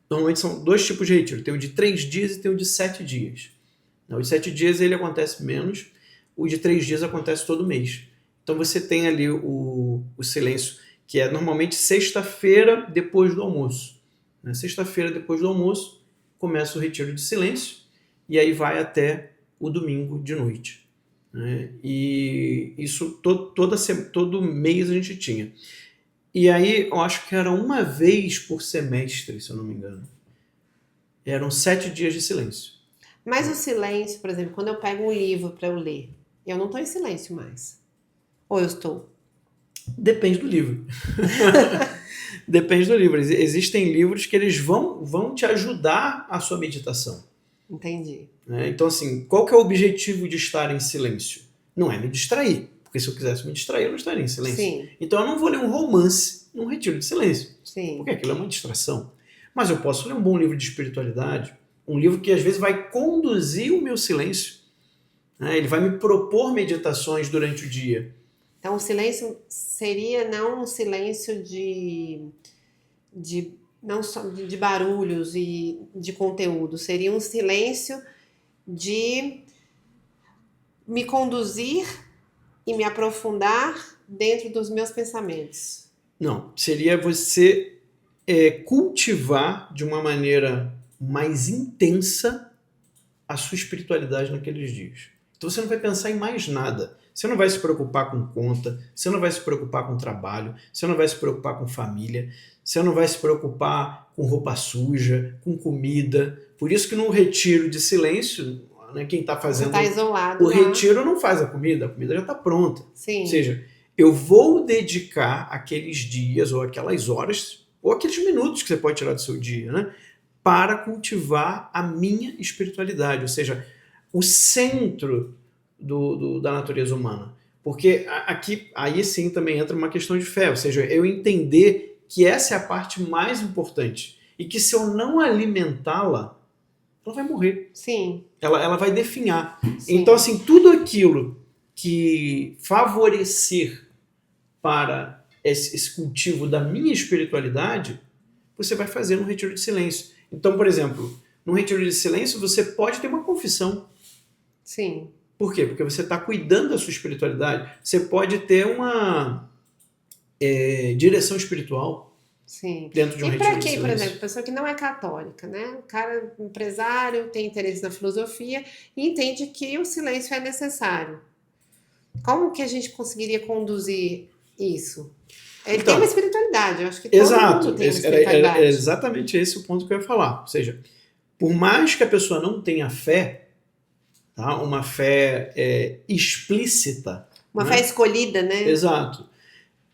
Normalmente são 2 tipos de retiro. Tem o de 3 dias e tem o de 7 dias. O de 7 dias ele acontece menos, o de 3 dias acontece todo mês. Então você tem ali o silêncio, que é normalmente sexta-feira depois do almoço. Na sexta-feira depois do almoço começa o retiro de silêncio e aí vai até o domingo de noite. Né? E isso todo mês a gente tinha. E aí eu acho que era uma vez por semestre, se eu não me engano. Eram 7 dias de silêncio. Mas o silêncio, por exemplo, quando eu pego um livro para eu ler, eu não estou em silêncio mais. Ou eu estou? Depende do livro. Depende do livro. Existem livros que eles vão te ajudar a sua meditação. Entendi. Né? Então, assim, qual que é o objetivo de estar em silêncio? Não é me distrair. Porque se eu quisesse me distrair, eu não estaria em silêncio. Sim, Então eu não vou ler um romance num retiro de silêncio. sim. Porque aquilo é uma distração. Mas eu posso ler um bom livro de espiritualidade, um livro que às vezes vai conduzir o meu silêncio. Né? Ele vai me propor meditações durante o dia. Então, o silêncio seria não um silêncio não só de barulhos e de conteúdo, seria um silêncio de me conduzir e me aprofundar dentro dos meus pensamentos. Não, seria você cultivar de uma maneira mais intensa a sua espiritualidade naqueles dias. Então você não vai pensar em mais nada. Você não vai se preocupar com conta, você não vai se preocupar com trabalho, você não vai se preocupar com família, você não vai se preocupar com roupa suja, com comida. Por isso que no retiro de silêncio, né, quem está fazendo Você está isolado o lá. retiro não faz a comida já está pronta. Sim. Ou seja, eu vou dedicar aqueles dias ou aquelas horas ou aqueles minutos que você pode tirar do seu dia, né, para cultivar a minha espiritualidade, ou seja, o centro da natureza humana. Porque aí sim também entra uma questão de fé, ou seja, eu entender que essa é a parte mais importante e que se eu não alimentá-la, ela vai morrer. Sim. Ela vai definhar. Sim. Então, assim, tudo aquilo que favorecer para esse cultivo da minha espiritualidade, você vai fazer no retiro de silêncio. Então, por exemplo, no retiro de silêncio, você pode ter uma confissão. Sim. Por quê? Porque você está cuidando da sua espiritualidade. Você pode ter uma direção espiritual. Sim. Dentro de um e retiro para de quem, por silêncio. exemplo, pessoa que não é católica, né? O cara empresário, tem interesse na filosofia e entende que o silêncio é necessário. Como que a gente conseguiria conduzir isso? Ele tem uma espiritualidade, eu acho que todo mundo tem uma espiritualidade. Era exatamente esse o ponto que eu ia falar. Ou seja, por mais que a pessoa não tenha fé, tá? Uma fé explícita. Uma né? fé escolhida, né? Exato.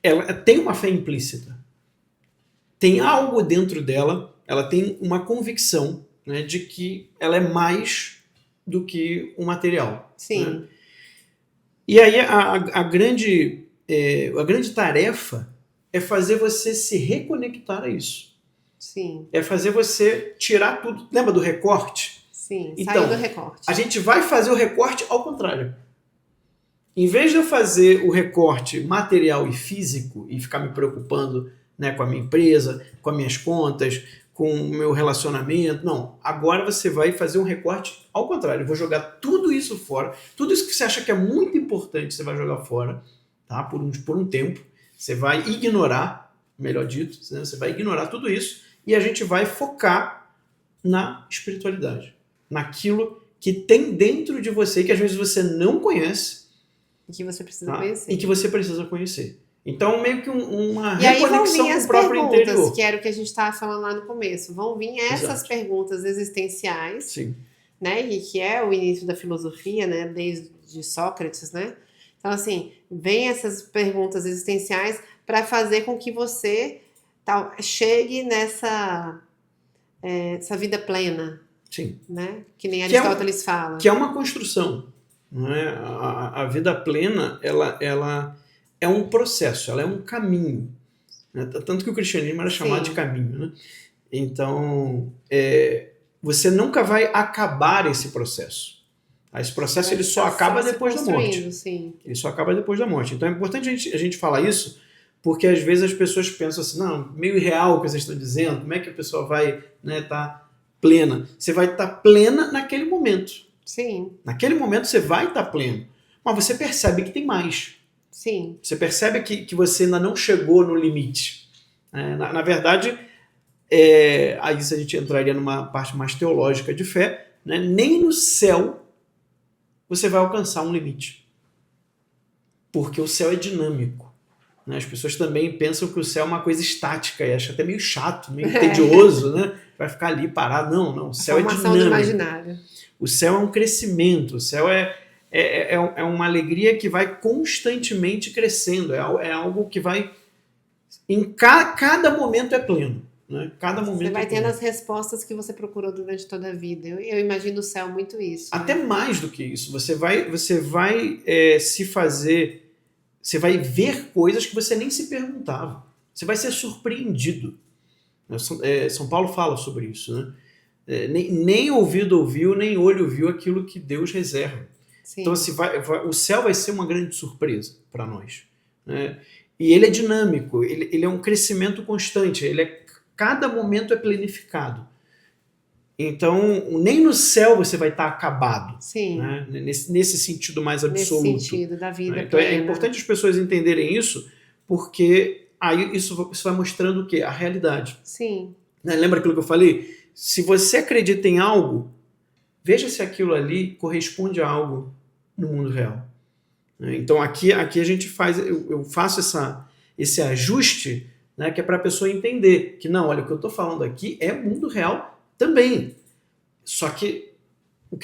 Ela tem uma fé implícita. Tem algo dentro dela, ela tem uma convicção, né, de que ela é mais do que o material. Sim. Né? E aí a grande tarefa é fazer você se reconectar a isso. Sim. É fazer você tirar tudo. Lembra do recorte? Sim, então, sair do recorte. A gente vai fazer o recorte ao contrário. Em vez de eu fazer o recorte material e físico e ficar me preocupando né, com a minha empresa, com as minhas contas, com o meu relacionamento. Não, agora você vai fazer um recorte ao contrário. Eu vou jogar tudo isso fora. Tudo isso que você acha que é muito importante, você vai jogar fora, tá? Por um tempo. Você vai ignorar, melhor dito, né? Você vai ignorar tudo isso e a gente vai focar na espiritualidade. Naquilo que tem dentro de você, que às vezes você não conhece. E que você precisa Tá? conhecer. E que você precisa conhecer. Então, meio que uma E aí vão reconexão vir com as o próprio perguntas, interior. que era o que a gente estava falando lá no começo. Vão vir essas Exato. perguntas existenciais, Sim. né? E que é o início da filosofia, né? Desde Sócrates, né? Então, assim, vem essas perguntas existenciais para fazer com que você chegue essa vida plena, Sim. né? Que nem Que é Aristóteles fala. Que é uma construção. Não é? A vida plena, ela é um processo, ela é um caminho. Né? Tanto que o cristianismo era chamado Sim. de caminho. Né? Então, você nunca vai acabar esse processo. Esse processo ele só acaba depois da morte. Sim. Ele só acaba depois da morte. Então é importante a gente falar isso, porque às vezes as pessoas pensam assim, não, meio irreal o que vocês estão dizendo, como é que a pessoa vai tá plena? Você vai estar plena naquele momento. Sim. Naquele momento você vai estar pleno. Mas você percebe que tem mais. Sim. Você percebe que você ainda não chegou no limite. Na verdade, aí a gente entraria numa parte mais teológica de fé, né? Nem no céu você vai alcançar um limite. Porque o céu é dinâmico. Né? As pessoas também pensam que o céu é uma coisa estática e acham até meio chato, meio tedioso, né? Vai ficar ali parado. Não, o céu é dinâmico. Do imaginário. O céu é um crescimento, o céu é uma alegria que vai constantemente crescendo, é algo que vai... Em cada momento é pleno. Né? Cada momento você vai tendo as respostas que você procurou durante toda a vida. Eu imagino o céu muito isso. Até né? mais do que isso. Você vai se fazer... Você vai ver coisas que você nem se perguntava. Você vai ser surpreendido. São Paulo fala sobre isso, né? Nem ouvido ouviu, nem olho viu aquilo que Deus reserva. Sim. Então, assim, o céu vai ser uma grande surpresa para nós. Né? E ele é dinâmico, ele é um crescimento constante, cada momento é planificado. Então, nem no céu você vai estar acabado. Sim. Né? Nesse sentido mais absoluto. Nesse sentido da vida Então, plena. é importante as pessoas entenderem isso, porque aí isso vai mostrando o quê? A realidade. Sim. Né? Lembra aquilo que eu falei? Se você acredita em algo, veja se aquilo ali corresponde a algo no mundo real. Então aqui a gente eu faço esse ajuste, né, que é para a pessoa entender que não, olha, o que eu estou falando aqui é mundo real também. Só que o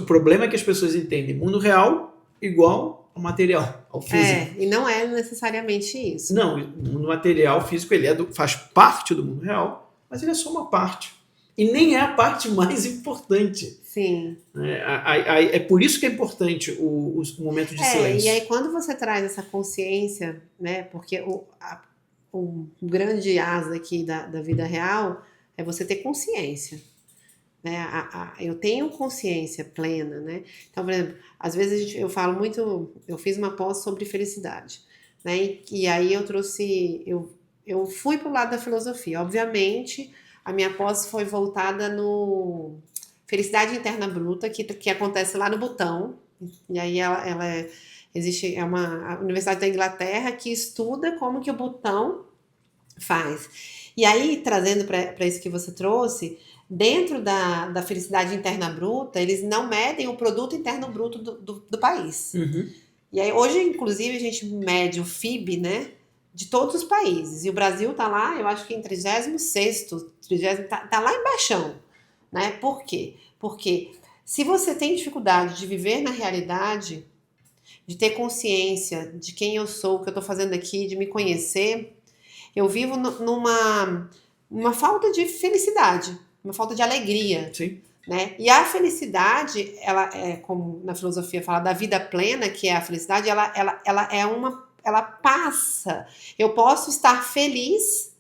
problema é que as pessoas entendem mundo real igual ao material, ao físico. E não é necessariamente isso. Não, o mundo material, físico, ele faz parte do mundo real, mas ele é só uma parte. E nem é a parte mais importante. Sim. É por isso que é importante o momento de silêncio. E aí quando você traz essa consciência, né? Porque o grande asa aqui da vida real é você ter consciência. Né? Eu tenho consciência plena, né? Então, por exemplo, às vezes eu falo muito, eu fiz uma pós sobre felicidade, né? E aí eu fui para o lado da filosofia. Obviamente, a minha pós foi voltada no Felicidade Interna Bruta, que acontece lá no Butão. E aí existe a Universidade da Inglaterra que estuda como que o Butão faz. E aí, trazendo para isso que você trouxe, dentro da felicidade interna bruta, eles não medem o produto interno bruto do país. Uhum. E aí, hoje, inclusive, a gente mede o FIB, né, de todos os países. E o Brasil tá lá, eu acho que em 36º, 30º, tá lá embaixo, né? Por quê? Porque se você tem dificuldade de viver na realidade, de ter consciência de quem eu sou, o que eu tô fazendo aqui, de me conhecer, eu vivo numa falta de felicidade, uma falta de alegria. Sim. Né? E a felicidade, ela é, como na filosofia fala, da vida plena, que é a felicidade, ela passa. Eu posso estar feliz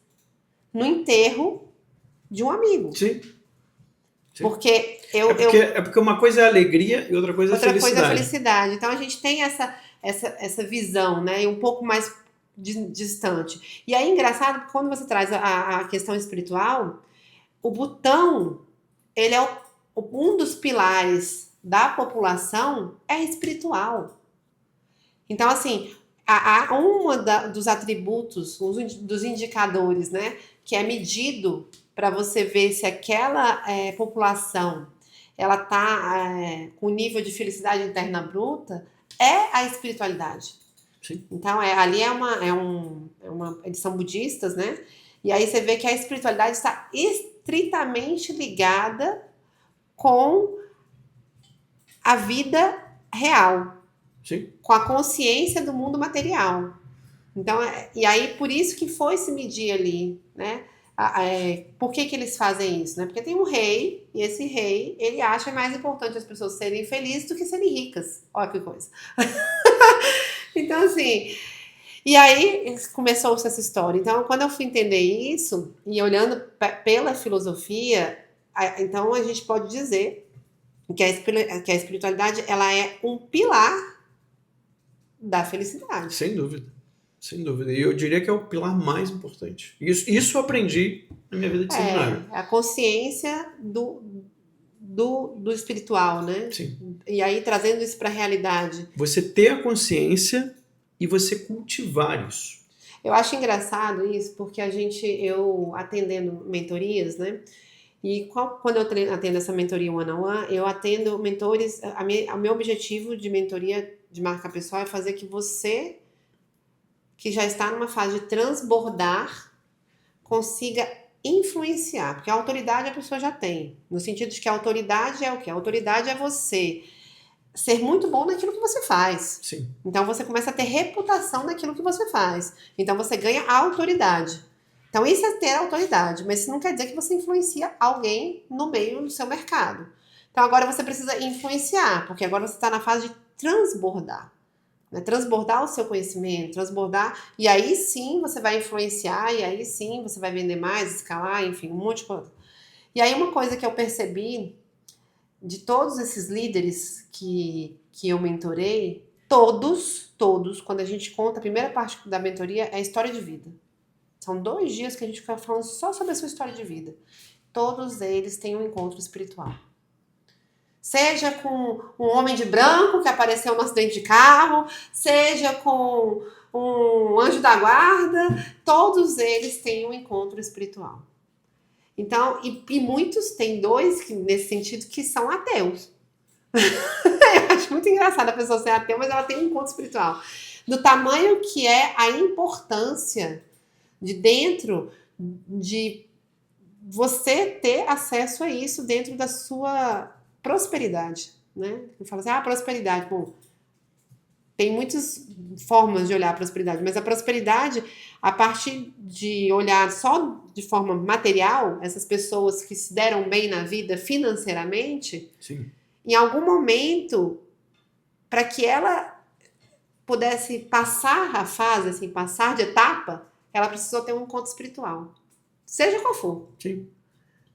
no enterro de um amigo. Sim. Porque porque uma coisa é alegria e outra coisa é felicidade. Outra coisa é felicidade. Então a gente tem essa visão, né? E um pouco mais distante. E aí, engraçado, que quando você traz a questão espiritual, o Butão, ele é um dos pilares da população é espiritual. Então, assim, dos atributos, dos indicadores, né, que é medido para você ver se aquela população ela está com nível de felicidade interna bruta, é a espiritualidade. Sim. Então, ali eles são budistas, né? E aí você vê que a espiritualidade está estritamente ligada com a vida real. Sim. Com a consciência do mundo material. Então, e aí por isso que foi se medir ali, né? Por que eles fazem isso, né? Porque tem um rei, e esse rei, ele acha mais importante as pessoas serem felizes do que serem ricas. Olha que coisa. Então, assim, e aí começou-se essa história. Então, quando eu fui entender isso, e olhando pela filosofia, então a gente pode dizer que a espiritualidade, ela é um pilar da felicidade. Sem dúvida. Sem dúvida. E eu diria que é o pilar mais importante. Isso eu aprendi na minha vida de seminário. A consciência do espiritual, né? Sim. E aí, trazendo isso para a realidade. Você ter a consciência e você cultivar isso. Eu acho engraçado isso, porque eu atendendo mentorias, né? E quando eu atendo essa mentoria one-on-one, eu atendo mentores. O meu objetivo de mentoria de marca pessoal é fazer que você, que já está numa fase de transbordar, consiga influenciar. Porque a autoridade a pessoa já tem. No sentido de que a autoridade é o quê? A autoridade é você ser muito bom naquilo que você faz. Sim. Então você começa a ter reputação naquilo que você faz. Então você ganha a autoridade. Então isso é ter autoridade, mas isso não quer dizer que você influencia alguém no meio do seu mercado. Então agora você precisa influenciar, porque agora você está na fase de transbordar. Né? Transbordar o seu conhecimento, transbordar, e aí sim você vai influenciar, e aí sim você vai vender mais, escalar, enfim, um monte de coisa. E aí uma coisa que eu percebi de todos esses líderes que eu mentorei, todos, quando a gente conta, a primeira parte da mentoria é a história de vida. São 2 dias que a gente fica falando só sobre a sua história de vida. Todos eles têm um encontro espiritual. Seja com um homem de branco que apareceu no acidente de carro, seja com um anjo da guarda, todos eles têm um encontro espiritual. Então, e muitos, tem 2 nesse sentido que são ateus. Eu acho muito engraçado a pessoa ser ateu, mas ela tem um encontro espiritual. Do tamanho que é a importância de dentro de você ter acesso a isso dentro da sua prosperidade, né? Eu falo assim, prosperidade, bom, tem muitas formas de olhar a prosperidade, mas a prosperidade, a partir de olhar só de forma material, essas pessoas que se deram bem na vida financeiramente, sim, em algum momento, para que ela pudesse passar a fase, assim, passar de etapa, ela precisou ter um encontro espiritual. Seja qual for. sim.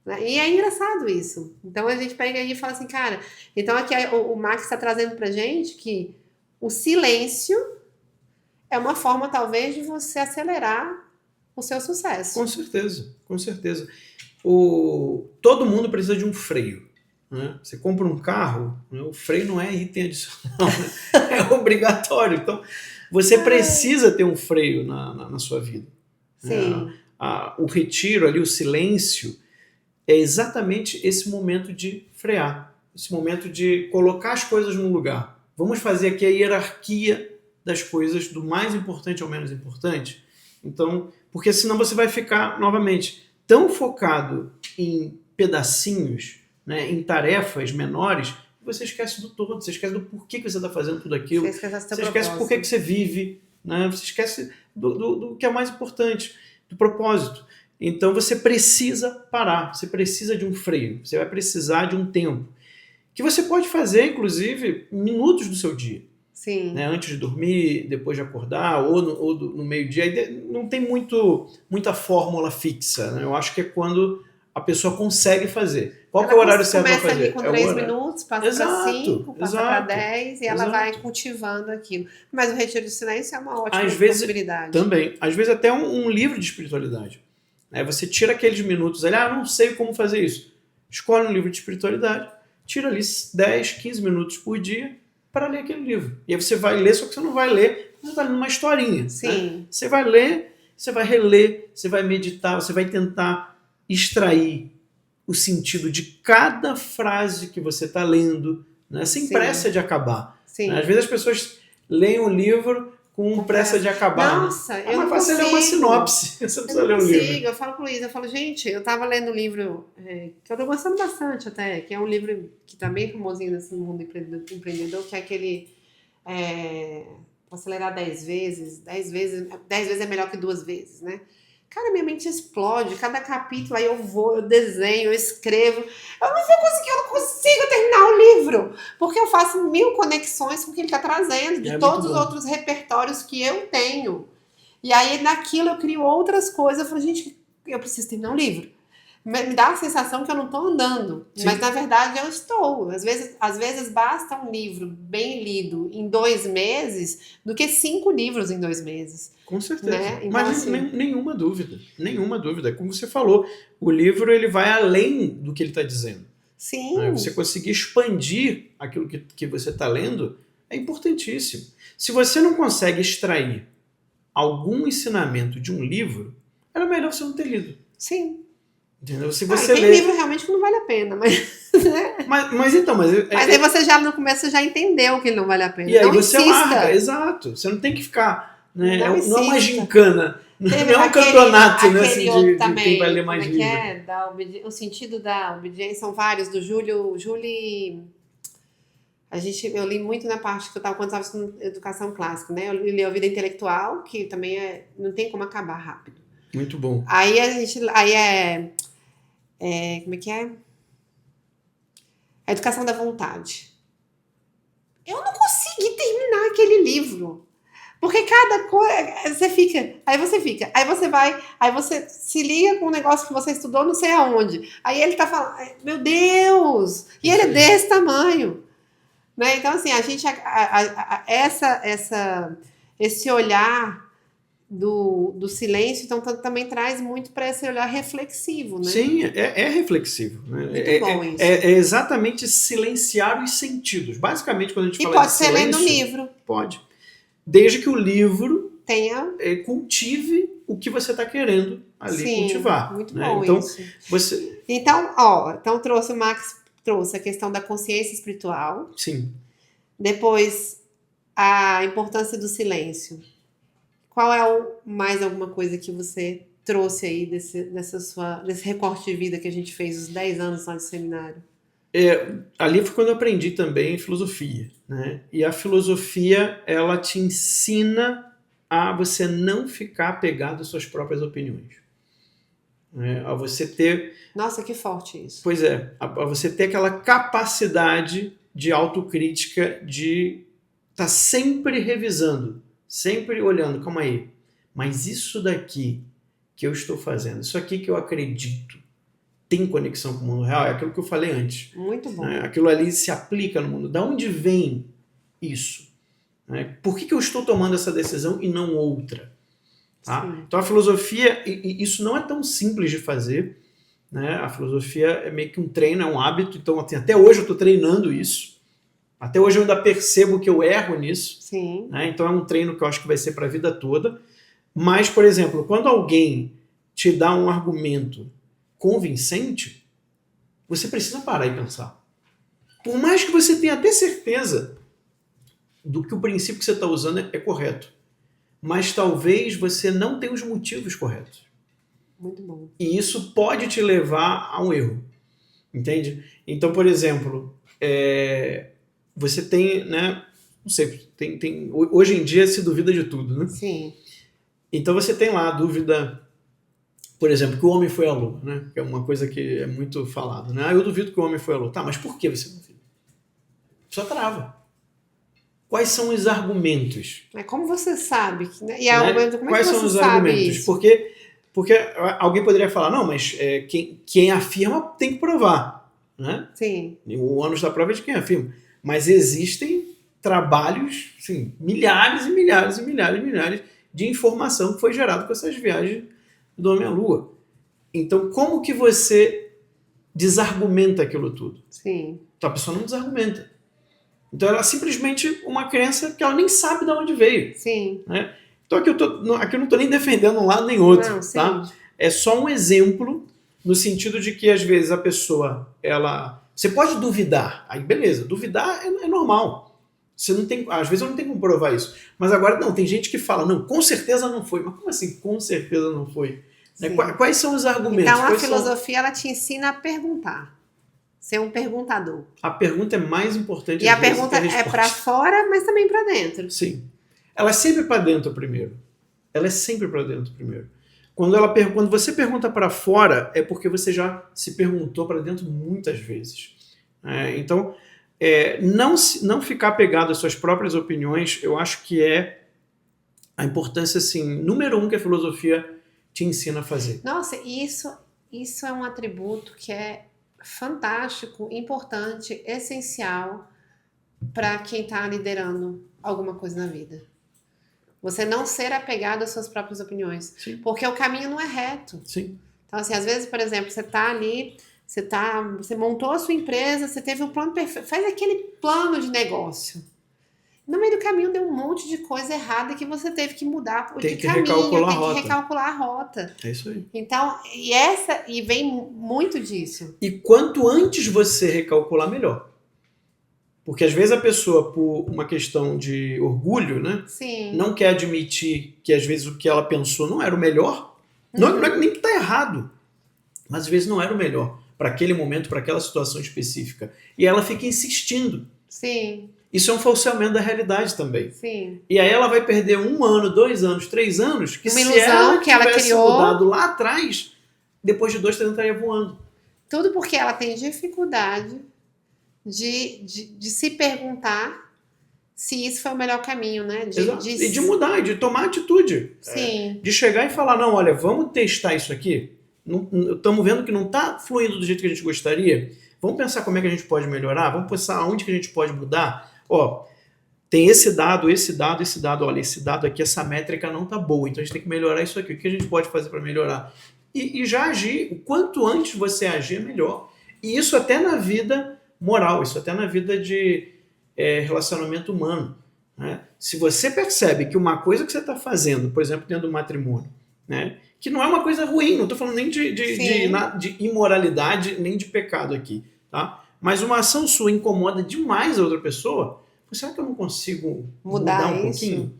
E é engraçado isso. Então a gente pega aí e fala assim, cara, então aqui o Max está trazendo pra gente que o silêncio é uma forma, talvez, de você acelerar o seu sucesso. Com certeza, com certeza. Todo mundo precisa de um freio. Né? Você compra um carro, né? O freio não é item adicional, né? É obrigatório. Então, você precisa ter um freio na sua vida. Sim. O retiro ali, o silêncio, é exatamente esse momento de frear, esse momento de colocar as coisas no lugar. Vamos fazer aqui a hierarquia das coisas, do mais importante ao menos importante. Então, porque senão você vai ficar, novamente, tão focado em pedacinhos, né, em tarefas menores, que você esquece do todo, você esquece do porquê que você está fazendo tudo aquilo, você esquece por que você vive, né, você esquece do que é mais importante, do propósito. Então você precisa parar, você precisa de um freio, você vai precisar de um tempo, que você pode fazer, inclusive, minutos do seu dia. Sim. Né, antes de dormir, depois de acordar, ou no meio-dia. Não tem muita fórmula fixa. Né? Eu acho que é quando a pessoa consegue fazer. Qual que é o horário certo para Começa ali fazer? com É o 3 horário. minutos, passa para Exato, 5, passa para exato, 10 e ela exato. vai cultivando aquilo. Mas o retiro de silêncio é uma ótima Às vezes, possibilidade. também, às vezes até um livro de espiritualidade. Você tira aqueles minutos ali, não sei como fazer isso. Escolhe um livro de espiritualidade, tira ali 10, 15 minutos por dia para ler aquele livro. E aí você vai ler, só que você não vai ler, você está lendo uma historinha. Sim. Né? Você vai ler, você vai reler, você vai meditar, você vai tentar extrair o sentido de cada frase que você está lendo, né? Sem pressa de acabar. Sim. Às vezes as pessoas leem um livro com pressa de acabar. Nossa, eu não consigo. Ler uma sinopse. Você precisa ler um livro. Eu falo pro Luiz, gente, eu tava lendo um livro que eu tô gostando bastante até, que é um livro que tá bem famosinho nesse mundo empreendedor, que é aquele acelerar 10 vezes. 10 vezes é melhor que 2 vezes, né? Cara, minha mente explode. Cada capítulo, aí eu desenho, eu escrevo. Eu não consigo terminar o livro. Porque eu faço 1000 conexões com o que ele está trazendo, de todos os outros repertórios que eu tenho. E aí, naquilo, eu crio outras coisas. Eu falo, gente, eu preciso terminar um livro. Me dá a sensação que eu não estou andando. Sim. Mas, na verdade, eu estou. Às vezes basta um livro bem lido em 2 meses do que 5 livros em 2 meses. Com certeza. Né? Então, mas assim, nenhuma dúvida. Nenhuma dúvida. Como você falou, o livro ele vai além do que ele está dizendo. Sim. Você conseguir expandir aquilo que você está lendo é importantíssimo. Se você não consegue extrair algum ensinamento de um livro, era melhor você não ter lido. Sim. Entendeu? Se você tem livro realmente que não vale a pena, mas... Né? Mas aí você já no começo já entendeu que ele não vale a pena. E aí não você insista. Larga, exato. Você não tem que ficar... Né? Não é uma gincana. Não é um campeonato, né, assim, de quem vai ler mais livro. O sentido da obediência são vários, do Júlio... Eu li muito na parte que quando eu estava estudando educação clássica, né? Eu li a Vida Intelectual, que também não tem como acabar rápido. Muito bom. Aí como é que é? A Educação da Vontade. Eu não consegui terminar aquele livro. Porque cada coisa, aí você vai, aí você se liga com um negócio que você estudou não sei aonde. Aí ele tá falando, meu Deus! E ele é desse tamanho. Né? Então, assim, a gente, esse olhar do silêncio, então também traz muito para esse olhar reflexivo, né? Sim, é reflexivo. Né? Muito bom isso. É exatamente silenciar os sentidos. Basicamente, quando a gente fala de silêncio... E pode ser lendo livro. Pode. Desde que o livro tenha... cultive o que você está querendo ali cultivar. Muito né? bom então, isso. Então, o Max trouxe a questão da consciência espiritual. Sim. Depois, a importância do silêncio. Qual é mais alguma coisa que você trouxe aí desse recorte de vida que a gente fez, os 10 anos lá de seminário? Ali foi quando eu aprendi também filosofia. Né? E a filosofia, ela te ensina a você não ficar apegado às suas próprias opiniões. A você ter... Nossa, que forte isso. Pois é, a você ter aquela capacidade de autocrítica, de estar sempre revisando, sempre olhando, calma aí, mas isso daqui que eu estou fazendo, isso aqui que eu acredito, tem conexão com o mundo real? É aquilo que eu falei antes. Muito bom. Aquilo ali se aplica no mundo. Da onde vem isso? Por que eu estou tomando essa decisão e não outra? Tá? Então a filosofia, e isso não é tão simples de fazer, né? A filosofia é meio que um treino, é um hábito, então assim, até hoje eu estou treinando isso, até hoje eu ainda percebo que eu erro nisso. Sim. Né? Então é um treino que eu acho que vai ser para a vida toda, mas, por exemplo, quando alguém te dá um argumento convincente, você precisa parar e pensar. Por mais que você tenha até certeza do que o princípio que você está usando é correto, mas talvez você não tenha os motivos corretos. Muito bom. E isso pode te levar a um erro. Entende? Então, por exemplo, você tem, né? Não sei, hoje em dia se duvida de tudo, né? Sim. Então você tem lá a dúvida, por exemplo, que o homem foi à Lua, né? Que é uma coisa que é muito falado, né? Eu duvido que o homem foi à Lua. Tá, mas por que você duvida? Só trava. Quais são os argumentos? Como você sabe? Né? E Quais são os argumentos? Isso? Porque alguém poderia falar, não, mas quem afirma tem que provar. né? Sim, O ônus da prova é de quem afirma. Mas existem trabalhos, assim, milhares e milhares e milhares e milhares de informação que foi gerada com essas viagens do homem à Lua. Então, como que você desargumenta aquilo tudo? sim, Então, a pessoa não desargumenta. Então, ela é simplesmente uma crença que ela nem sabe de onde veio. sim. Né? Então, aqui eu não estou nem defendendo um lado nem outro. Não, sim. Tá? É só um exemplo no sentido de que, às vezes, a pessoa, você pode duvidar. Aí, beleza, duvidar é normal. Você não tem, às vezes eu não tenho como provar isso. Mas agora, não, tem gente que fala, não, com certeza não foi. Mas como assim, com certeza não foi? Né? Sim. Quais são os argumentos? Então, a Quais são... filosofia, ela te ensina a perguntar. Ser um perguntador. A pergunta é mais importante. E a às vezes, pergunta que a é resposta. para fora, mas também para dentro. Sim. Ela é sempre para dentro primeiro. Ela é sempre para dentro primeiro. Quando você pergunta para fora, é porque você já se perguntou para dentro muitas vezes. Então, não ficar apegado às suas próprias opiniões, eu acho que é a importância, assim, número 1 que a filosofia te ensina a fazer. Nossa, isso é um atributo que é fantástico, importante, essencial para quem está liderando alguma coisa na vida. Você não ser apegado às suas próprias opiniões. Sim. Porque o caminho não é reto. Sim. Então, assim, às vezes, por exemplo, você está ali, você montou a sua empresa, você teve um plano perfeito, faz aquele plano de negócio. No meio do caminho deu um monte de coisa errada que você teve que mudar de caminho, tem que recalcular a rota. É isso aí. Então, e vem muito disso. E quanto antes você recalcular, melhor. Porque às vezes a pessoa, por uma questão de orgulho, né, Sim. não quer admitir que às vezes o que ela pensou não era o melhor. Não é nem que está errado, mas às vezes não era o melhor para aquele momento, para aquela situação específica. E ela fica insistindo. Sim. Isso é um falseamento da realidade também. Sim. E aí ela vai perder 1 ano, 2 anos, 3 anos, que uma se ilusão ela que ela tivesse criou, mudado lá atrás, depois de 2, 3 anos estaria voando. Tudo porque ela tem dificuldade de se perguntar se isso foi o melhor caminho, né? E de mudar, de tomar atitude. Sim. De chegar e falar, não, olha, vamos testar isso aqui. Estamos vendo que não está fluindo do jeito que a gente gostaria. Vamos pensar como é que a gente pode melhorar. Vamos pensar aonde que a gente pode mudar. Ó, tem esse dado. Olha, esse dado aqui, essa métrica não está boa. Então a gente tem que melhorar isso aqui. O que a gente pode fazer para melhorar? E já agir. O quanto antes você agir, melhor. E isso até na vida moral. Isso até na vida de relacionamento humano. Né? Se você percebe que uma coisa que você está fazendo, por exemplo, dentro do matrimônio, né, que não é uma coisa ruim, não estou falando nem de imoralidade, nem de pecado aqui, tá? Mas uma ação sua incomoda demais a outra pessoa, será que eu não consigo mudar um pouquinho?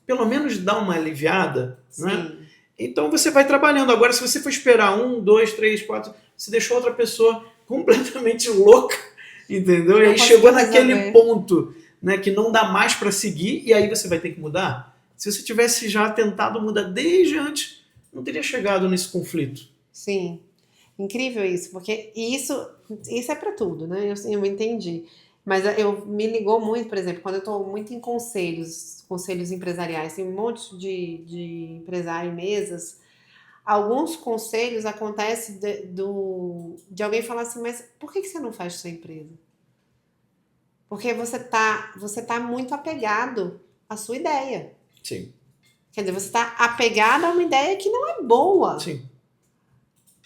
Pelo menos dar uma aliviada, né? Então você vai trabalhando. Agora, se você for esperar 1, 2, 3, 4, você deixou outra pessoa completamente louca, entendeu? E aí chegou naquele ponto, né, que não dá mais para seguir, e aí você vai ter que mudar. Se você tivesse já tentado mudar desde antes, não teria chegado nesse conflito. Sim. Incrível isso, porque isso é para tudo, né? Eu entendi. Mas me ligou muito, por exemplo, quando eu estou muito em conselhos empresariais, tem um monte de empresário em mesas. Alguns conselhos acontecem de alguém falar assim, mas por que você não faz sua empresa? Porque você tá muito apegado à sua ideia. Sim. Quer dizer, você está apegado a uma ideia que não é boa. Sim.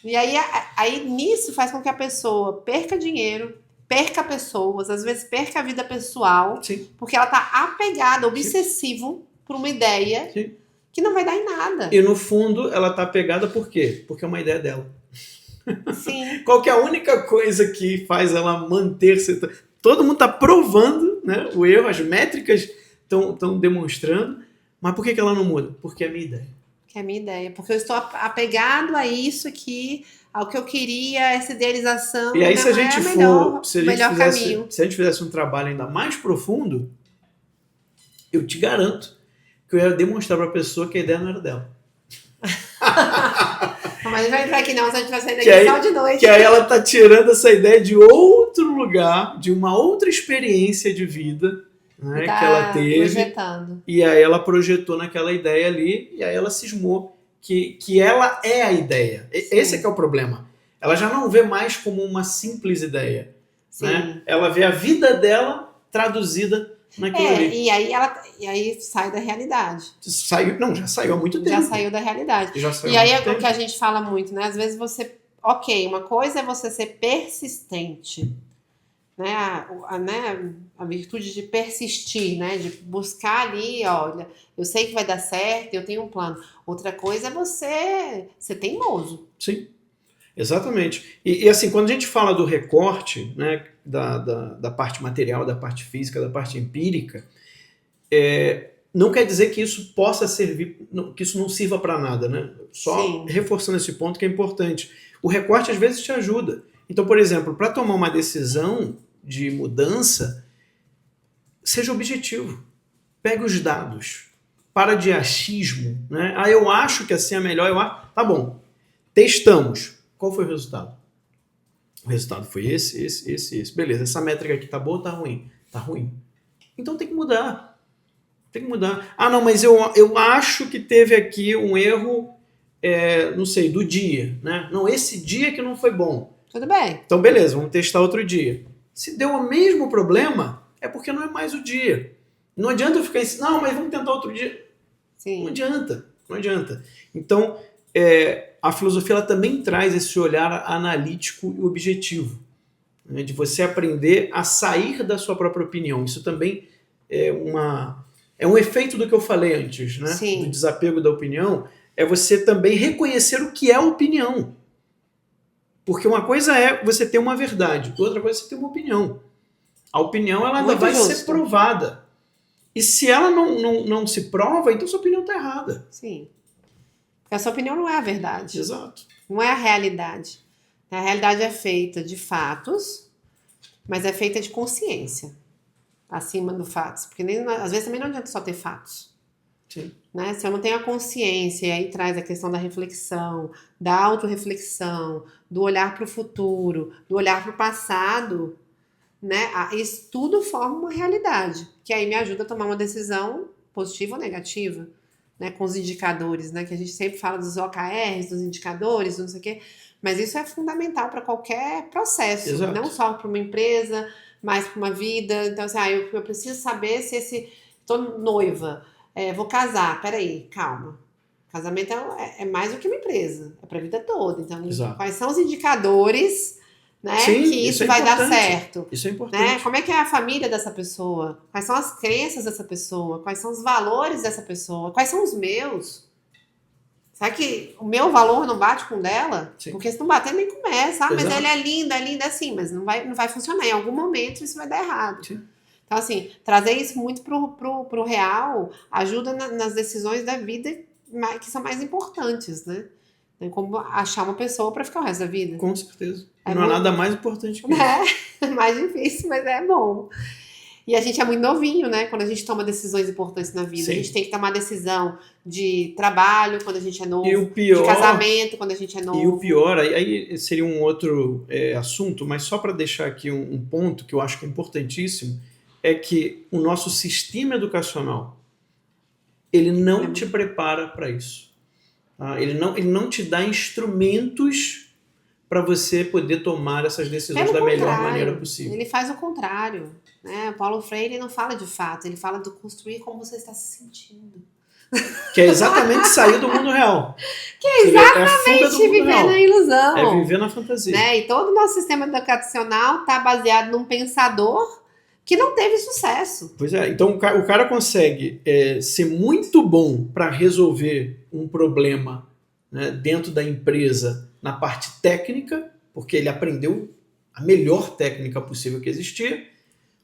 E aí nisso faz com que a pessoa perca dinheiro, perca pessoas, às vezes perca a vida pessoal, Sim. porque ela tá apegada, obsessivo por uma ideia Sim. que não vai dar em nada. E no fundo ela tá apegada por quê? Porque é uma ideia dela. Sim. Qual que é a única coisa que faz ela manter-se? Todo mundo tá provando, né, o erro, as métricas estão demonstrando, mas por que ela não muda? Porque é a minha ideia. Que é a minha ideia. Porque eu estou apegado a isso aqui, ao que eu queria, essa idealização. E aí, se a gente caminho. Se a gente fizesse um trabalho ainda mais profundo, eu te garanto que eu ia demonstrar para a pessoa que a ideia não era dela. Mas a gente vai entrar aqui não, a gente vai sair daqui só de noite. Que aí ela tá tirando essa ideia de outro lugar, de uma outra experiência de vida, né, que ela teve. Projetando. E aí ela projetou naquela ideia ali, e aí ela cismou que ela é a ideia. Sim. Esse é que é o problema. Ela já não vê mais como uma simples ideia. Sim. Né? Ela vê a vida dela traduzida naquilo ali. E aí sai da realidade. Já saiu há muito tempo. Já saiu da realidade. Já saiu E aí há é muito o que tempo. a gente fala muito, né? Às vezes você... Ok, uma coisa é você ser persistente, né? A virtude de persistir, né? De buscar ali, olha, eu sei que vai dar certo, eu tenho um plano. Outra coisa é você ser teimoso. Sim, exatamente. E assim, quando a gente fala do recorte, né, da parte material, da parte física, da parte empírica, não quer dizer que isso possa servir, que isso não sirva para nada, né? Só Sim. reforçando esse ponto que é importante. O recorte às vezes te ajuda. Então, por exemplo, para tomar uma decisão de mudança, seja objetivo. Pegue os dados. Para de achismo, né? Ah, eu acho que assim é melhor, eu acho. Tá bom. Testamos. Qual foi o resultado? O resultado foi esse. Beleza, essa métrica aqui tá boa ou tá ruim? Tá ruim. Então tem que mudar. Tem que mudar. Ah, não, mas eu acho que teve aqui um erro, não sei, do dia, né? Não, esse dia que não foi bom. Tudo bem. Então, beleza, vamos testar outro dia. Se deu o mesmo problema, é porque não é mais o dia. Não adianta eu ficar ensinando, não, mas vamos tentar outro dia. Sim. Não adianta. Então, a filosofia ela também traz esse olhar analítico e objetivo, né, de você aprender a sair da sua própria opinião. Isso também é um efeito do que eu falei antes, né? Sim. Do desapego da opinião, é você também reconhecer o que é opinião. Porque uma coisa é você ter uma verdade, outra coisa é você ter uma opinião. A opinião ela ainda vai ser provada. E se ela não se prova, então sua opinião está errada. Sim. Porque a sua opinião não é a verdade. Exato. Não é a realidade. A realidade é feita de fatos, mas é feita de consciência acima do fatos. Porque às vezes também não adianta só ter fatos. Sim. Né? Se eu não tenho a consciência, e aí traz a questão da reflexão, da autorreflexão, do olhar para o futuro, do olhar para o passado, né? Isso tudo forma uma realidade, que aí me ajuda a tomar uma decisão positiva ou negativa, né? Com os indicadores, né? Que a gente sempre fala dos OKRs, dos indicadores, não sei o quê, mas isso é fundamental para qualquer processo, Exato. Não só para uma empresa, mas para uma vida. Então, assim, eu preciso saber se tô noiva, vou casar, peraí, calma. Casamento é mais do que uma empresa, é para a vida toda. Então, Exato. Quais são os indicadores, né, Sim, que isso vai dar certo? Isso é importante. Né? Como é que é a família dessa pessoa? Quais são as crenças dessa pessoa? Quais são os valores dessa pessoa? Quais são os meus? Será que o meu valor não bate com o dela? Sim. Porque se não bater, nem começa. Mas Exato. ele é linda assim, mas não vai funcionar. Em algum momento isso vai dar errado. Sim. Então, assim, trazer isso muito pro real ajuda nas decisões da vida que são mais importantes, né? Como achar uma pessoa para ficar o resto da vida. Com certeza. Não há nada mais importante que isso. É mais difícil, mas é bom. E a gente é muito novinho, né? Quando a gente toma decisões importantes na vida. Sim. A gente tem que tomar decisão de trabalho quando a gente é novo, E o pior, de casamento quando a gente é novo. E o pior, aí seria um outro assunto, mas só para deixar aqui um ponto que eu acho que é importantíssimo, é que o nosso sistema educacional, ele não te prepara para isso. Tá? Ele não te dá instrumentos para você poder tomar essas decisões da melhor maneira possível. Ele faz o contrário. Né? Paulo Freire não fala de fato, ele fala do construir como você está se sentindo. Que é exatamente sair do mundo real. Que é exatamente viver na ilusão. É viver na fantasia. Né? E todo o nosso sistema educacional está baseado num pensador que não teve sucesso. Pois é, então o cara consegue ser muito bom para resolver um problema, né, dentro da empresa na parte técnica, porque ele aprendeu a melhor técnica possível que existia,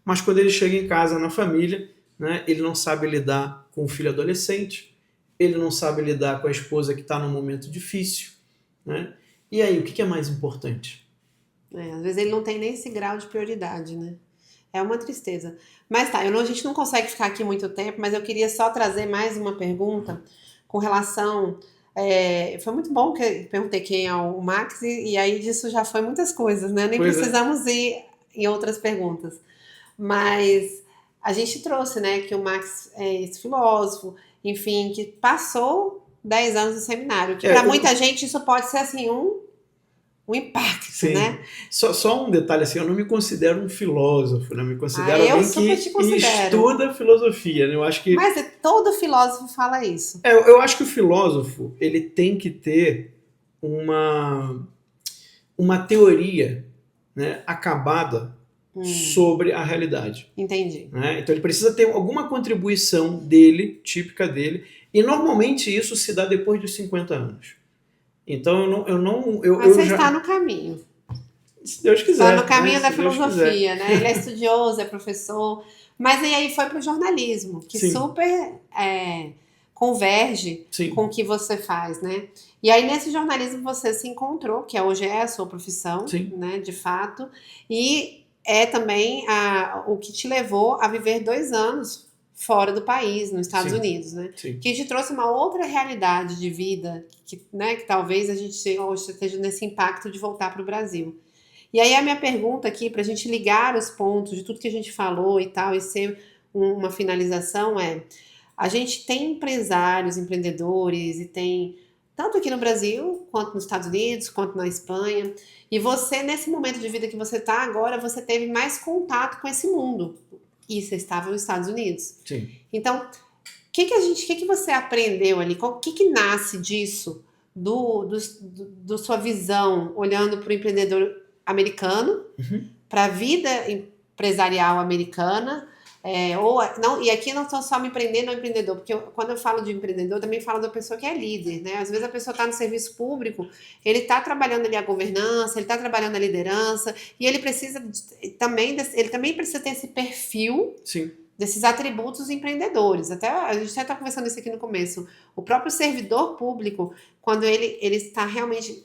mas quando ele chega em casa, na família, né, ele não sabe lidar com o filho adolescente, ele não sabe lidar com a esposa que está num momento difícil. Né? E aí, o que é mais importante? Às vezes ele não tem nem esse grau de prioridade, né? É uma tristeza. Mas tá, a gente não consegue ficar aqui muito tempo, mas eu queria só trazer mais uma pergunta com relação... foi muito bom que eu perguntei quem é o Max, e aí disso já foi muitas coisas, né? Nem precisamos ir em outras perguntas. Mas a gente trouxe, né, que o Max é esse filósofo, enfim, que passou 10 anos no seminário. Que para muita gente isso pode ser assim, o impacto, Sim. né? Só um detalhe assim, eu não me considero um filósofo, né? Eu me considero Eu alguém super te que considero. estuda filosofia, né? Eu acho que Mas todo filósofo fala isso. eu acho que o filósofo ele tem que ter uma teoria, né, acabada sobre a realidade. Entendi. Né? Então ele precisa ter alguma contribuição dele, típica dele, e normalmente isso se dá depois dos 50 anos. Então Mas você já... está no caminho. Se Deus quiser. Está no caminho né? da Se Deus quiser. filosofia, né? Ele é estudioso, é professor. Mas e aí foi para o jornalismo, que Sim. super converge Sim. com o que você faz, né? E aí nesse jornalismo você se encontrou, que hoje é a sua profissão, Sim. né? De fato. E é também o que te levou a viver 2 anos fora do país, nos Estados Sim. Unidos, né? Sim. Que te trouxe uma outra realidade de vida, né? Que talvez a gente hoje esteja nesse impacto de voltar para o Brasil. E aí a minha pergunta aqui, para a gente ligar os pontos de tudo que a gente falou e tal, e ser uma finalização a gente tem empresários, empreendedores, e tem tanto aqui no Brasil, quanto nos Estados Unidos, quanto na Espanha, e você, nesse momento de vida que você está agora, você teve mais contato com esse mundo, e você estava nos Estados Unidos. Sim. Então, o que você aprendeu ali? O que nasce disso, do sua visão, olhando para o empreendedor americano, para a vida empresarial americana, e aqui não estou só me empreendendo ao empreendedor, porque quando eu falo de empreendedor, eu também falo da pessoa que é líder, né? Às vezes a pessoa está no serviço público, ele está trabalhando ali a governança, ele está trabalhando a liderança, e ele também precisa ter esse perfil. Sim. Desses atributos empreendedores. Até a gente até está conversando isso aqui no começo. O próprio servidor público, quando ele está realmente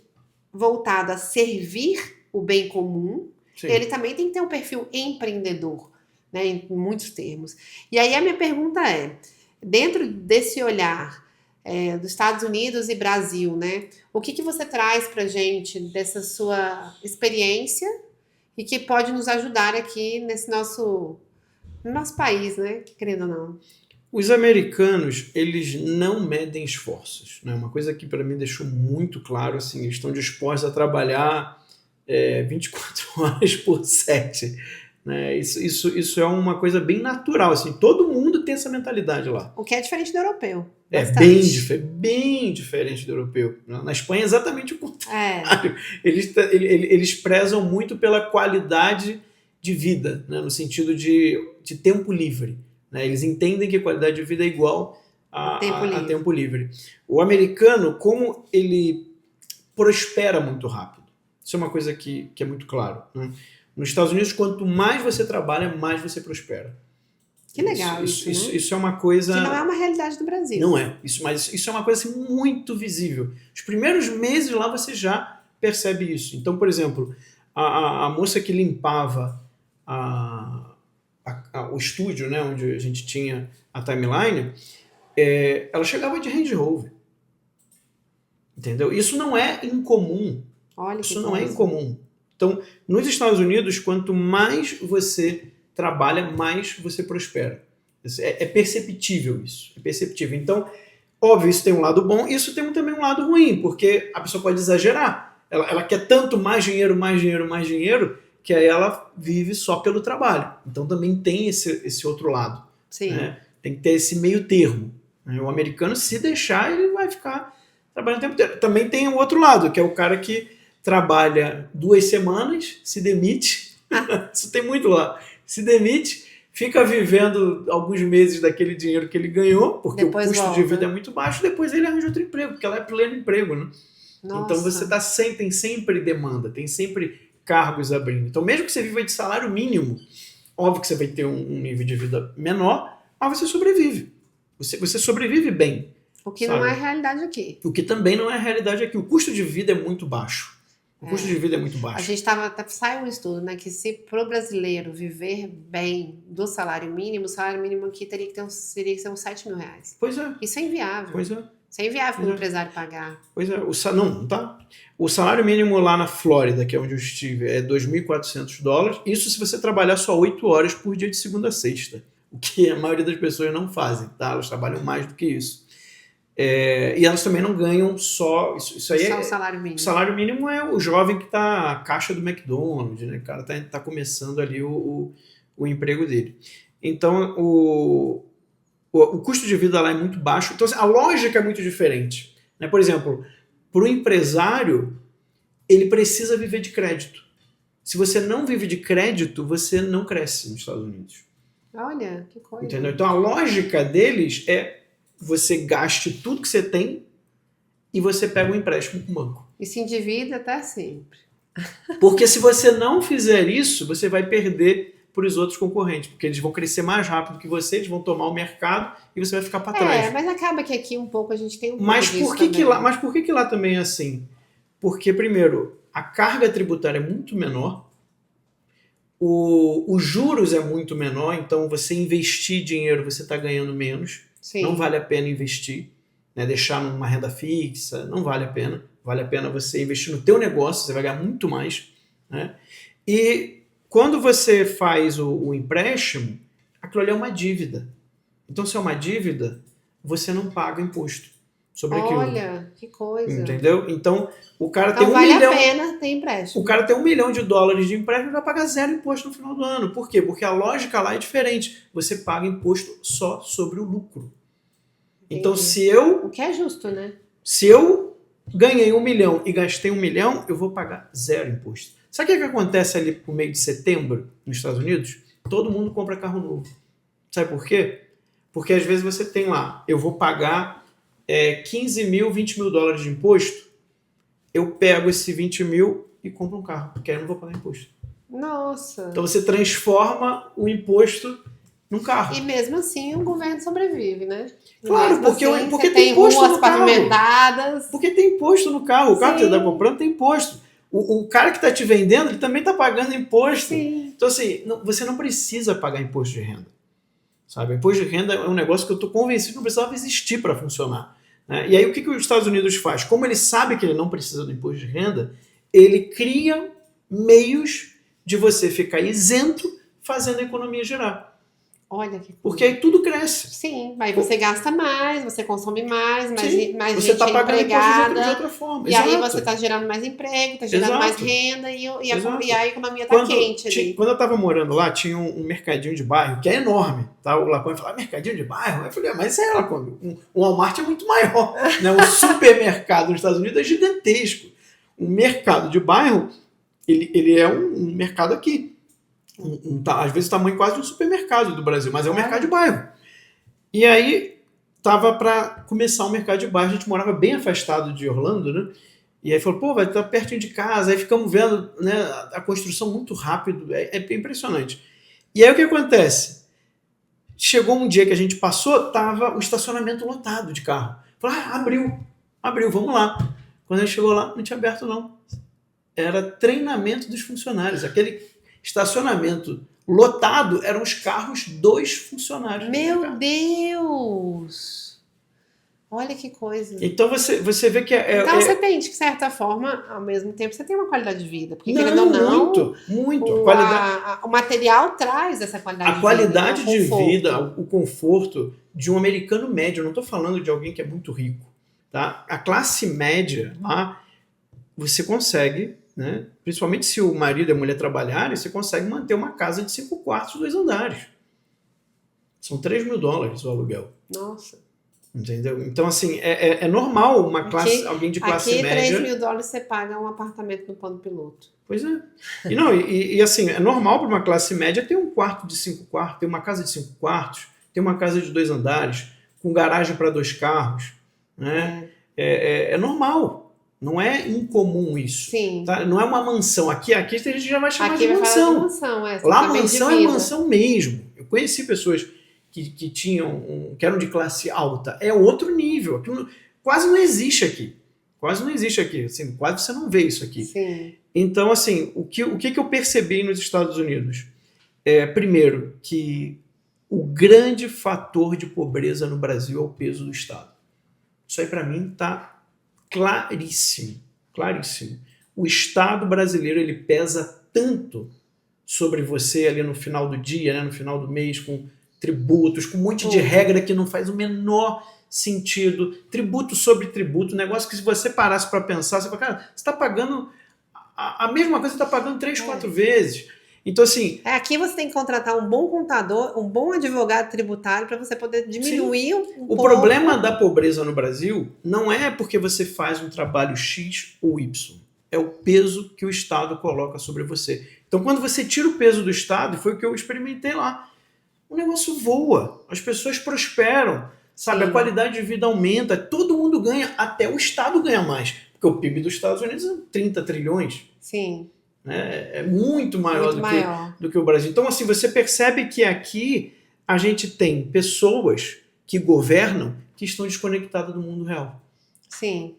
voltado a servir o bem comum, Sim. ele também tem que ter um perfil empreendedor, né, em muitos termos. E aí a minha pergunta dentro desse olhar dos Estados Unidos e Brasil, né, o que você traz para a gente dessa sua experiência e que pode nos ajudar aqui no nosso país, né, querendo ou não? Os americanos, eles não medem esforços, né? Uma coisa que para mim deixou muito claro, assim, eles estão dispostos a trabalhar 24 horas por 7. Né? Isso é uma coisa bem natural, assim, todo mundo tem essa mentalidade lá. O que é diferente do europeu. Bem diferente do europeu. Na Espanha é exatamente o contrário. Eles prezam muito pela qualidade de vida, né? No sentido de tempo livre. Né? Eles entendem que qualidade de vida é igual a tempo livre. O americano, como ele prospera muito rápido. Isso é uma coisa que é muito claro. Né? Nos Estados Unidos, quanto mais você trabalha, mais você prospera. Que legal isso, né? Isso é uma coisa... Que não é uma realidade do Brasil. Não é. Mas isso é uma coisa assim, muito visível. Os primeiros meses lá você já percebe isso. Então, por exemplo, a moça que limpava o estúdio, né, onde a gente tinha a timeline, ela chegava de Range Rover. Entendeu? Isso não é incomum. Isso não é incomum. Então, nos Estados Unidos, quanto mais você trabalha, mais você prospera. É perceptível isso. É perceptível. Então, óbvio, isso tem um lado bom, isso tem também um lado ruim, porque a pessoa pode exagerar. Ela quer tanto mais dinheiro, que aí ela vive só pelo trabalho. Então também tem esse outro lado. Sim. Né? Tem que ter esse meio termo. Né? O americano, se deixar, ele vai ficar trabalhando o tempo inteiro. Também tem o outro lado, que é o cara que trabalha 2 semanas, se demite. Isso tem muito lá. Se demite, fica vivendo alguns meses daquele dinheiro que ele ganhou, porque depois o custo de vida é muito baixo, depois ele arranja outro emprego, porque ela é pleno emprego. Né? Então você tem sempre demanda, tem sempre cargos abrindo. Então, mesmo que você viva de salário mínimo, óbvio que você vai ter um nível de vida menor, mas você sobrevive. Você sobrevive bem. O que não é a realidade aqui. O que também não é a realidade aqui. O custo de vida é muito baixo. O custo de vida é muito baixo. A gente saiu um estudo, né, que se pro brasileiro viver bem do salário mínimo, o salário mínimo aqui teria que ser uns 7 mil reais. Pois é. Isso é inviável. Pois é. Isso é inviável para o empresário pagar. Pois é. Não tá. O salário mínimo lá na Flórida, que é onde eu estive, é $2.400. Isso se você trabalhar só 8 horas por dia de segunda a sexta. O que a maioria das pessoas não fazem, tá? Elas trabalham mais do que isso. E elas também não ganham só. Isso aí Só o é. salário O mínimo. salário mínimo é o jovem que está à caixa do McDonald's, né? O cara tá começando ali o emprego dele. Então, o custo de vida lá é muito baixo. Então, assim, a lógica é muito diferente. Né? Por exemplo, para o empresário, ele precisa viver de crédito. Se você não vive de crédito, você não cresce nos Estados Unidos. Olha, que coisa. Entendeu? Então, a lógica deles é você gaste tudo que você tem e você pega um empréstimo com o banco. E se endivida até sempre. Porque se você não fizer isso, você vai perder para os outros concorrentes, porque eles vão crescer mais rápido que você, eles vão tomar o mercado e você vai ficar para trás. Mas acaba que aqui um pouco a gente tem um pouco Mas disso por que também. mas por que lá também é assim? Porque, primeiro, a carga tributária é muito menor, os juros é muito menor, então você investir dinheiro, você está ganhando menos. Sim. Não vale a pena investir, né? Deixar numa renda fixa, não vale a pena. Vale a pena você investir no teu negócio, você vai ganhar muito mais. Né? E quando você faz o empréstimo, aquilo ali é uma dívida. Então, se é uma dívida, você não paga imposto sobre aquilo. Olha, que coisa. Entendeu? Então, o cara Então tem vale milhão. a pena ter empréstimo. O cara tem $1 milhão de empréstimo e vai pagar zero imposto no final do ano. Por quê? Porque a lógica lá é diferente. Você paga imposto só sobre o lucro. Então, O que é justo, né? Se eu ganhei $1 milhão e gastei $1 milhão, eu vou pagar zero imposto. Sabe o que acontece ali por meio de setembro nos Estados Unidos? Todo mundo compra carro novo. Sabe por quê? Porque às vezes você tem lá, eu vou pagar 15 mil, $20 mil de imposto, eu pego esse 20 mil e compro um carro, porque aí eu não vou pagar imposto. Nossa. Então você transforma o imposto num carro. E mesmo assim o governo sobrevive, né? Claro, mesmo porque, assim, porque você tem imposto ruas no carro. pavimentadas. Porque tem imposto no carro. O carro que Sim. você está comprando tem imposto. O cara que está te vendendo, ele também está pagando imposto. Sim. Então, assim, você não precisa pagar imposto de renda. Sabe? Imposto de renda é um negócio que eu estou convencido que não precisava existir para funcionar. Né? E aí, o que os Estados Unidos faz? Como ele sabe que ele não precisa do imposto de renda, ele cria meios de você ficar isento fazendo a economia girar. Olha que coisa. Porque aí tudo cresce. Sim, aí você gasta mais, você consome mais Sim, mais você gente está pagando empregada. imposto de outra forma. E Exato. aí você está gerando mais emprego, está gerando mais renda e a economia está quente ali. Quando eu estava morando lá, tinha um mercadinho de bairro que é enorme. Tá? O Lacombe falava, mercadinho de bairro? Eu falei, mas isso é Lacombe. Um Walmart é muito maior. Né? Um supermercado nos Estados Unidos é gigantesco. Um mercado de bairro, ele é um mercado aqui. Às vezes o tamanho quase de um supermercado do Brasil, mas é um mercado de bairro. E aí, tava para começar o mercado de bairro, a gente morava bem afastado de Orlando, né? E aí falou, pô, vai estar pertinho de casa. Aí ficamos vendo, né, a construção muito rápido, é impressionante. E aí o que acontece? Chegou um dia que a gente passou, tava o estacionamento lotado de carro. Falou, abriu, vamos lá. Quando a gente chegou lá, não tinha aberto não. Era treinamento dos funcionários, aquele estacionamento lotado eram os carros dos funcionários. Meu Deus! Olha que coisa. Então você vê que então você tem, de certa forma, ao mesmo tempo, você tem uma qualidade de vida. Porque querendo ou não, muito. O material traz essa qualidade de vida. A qualidade de vida, o conforto de um americano médio. Eu não estou falando de alguém que é muito rico. Tá? A classe média lá, você consegue, né? Principalmente se o marido e a mulher trabalharem, você consegue manter uma casa de 5 quartos, 2 andares. São $3 mil o aluguel. Nossa. Entendeu? Então, assim, é normal alguém de classe média... Aqui, $3 mil você paga um apartamento no plano piloto. Pois é. E assim, é normal para uma classe média ter um quarto de 5 quartos, ter uma casa de 5 quartos, ter uma casa de 2 andares, com garagem para 2 carros. Né? É normal. Não é incomum isso. Sim. Tá? Não é uma mansão. Aqui a gente já vai chamar de mansão. Falar de mansão. Lá mansão é mansão mesmo. Eu conheci pessoas que tinham que eram de classe alta. É outro nível. Aquilo quase não existe aqui. Assim, quase você não vê isso aqui. Sim. Então, assim, o que eu percebi nos Estados Unidos? Primeiro, que o grande fator de pobreza no Brasil é o peso do Estado. Isso aí, para mim, está claríssimo. Claríssimo. O Estado brasileiro, ele pesa tanto sobre você ali no final do dia, né, no final do mês, com tributos, com um monte de regra que não faz o menor sentido, tributo sobre tributo, um negócio que se você parasse para pensar, você fala, cara, você está pagando a mesma coisa, você está pagando 3, 4 vezes. Então, assim... Aqui você tem que contratar um bom contador, um bom advogado tributário para você poder diminuir um pouco. O problema da pobreza no Brasil não é porque você faz um trabalho X ou Y. É o peso que o Estado coloca sobre você. Então, quando você tira o peso do Estado, e foi o que eu experimentei lá, o negócio voa, as pessoas prosperam, sabe? A qualidade de vida aumenta, todo mundo ganha, até o Estado ganha mais. Porque o PIB dos Estados Unidos é 30 trilhões. Sim. Né? É muito maior do que o Brasil. Então, assim, você percebe que aqui a gente tem pessoas que governam que estão desconectadas do mundo real. Sim.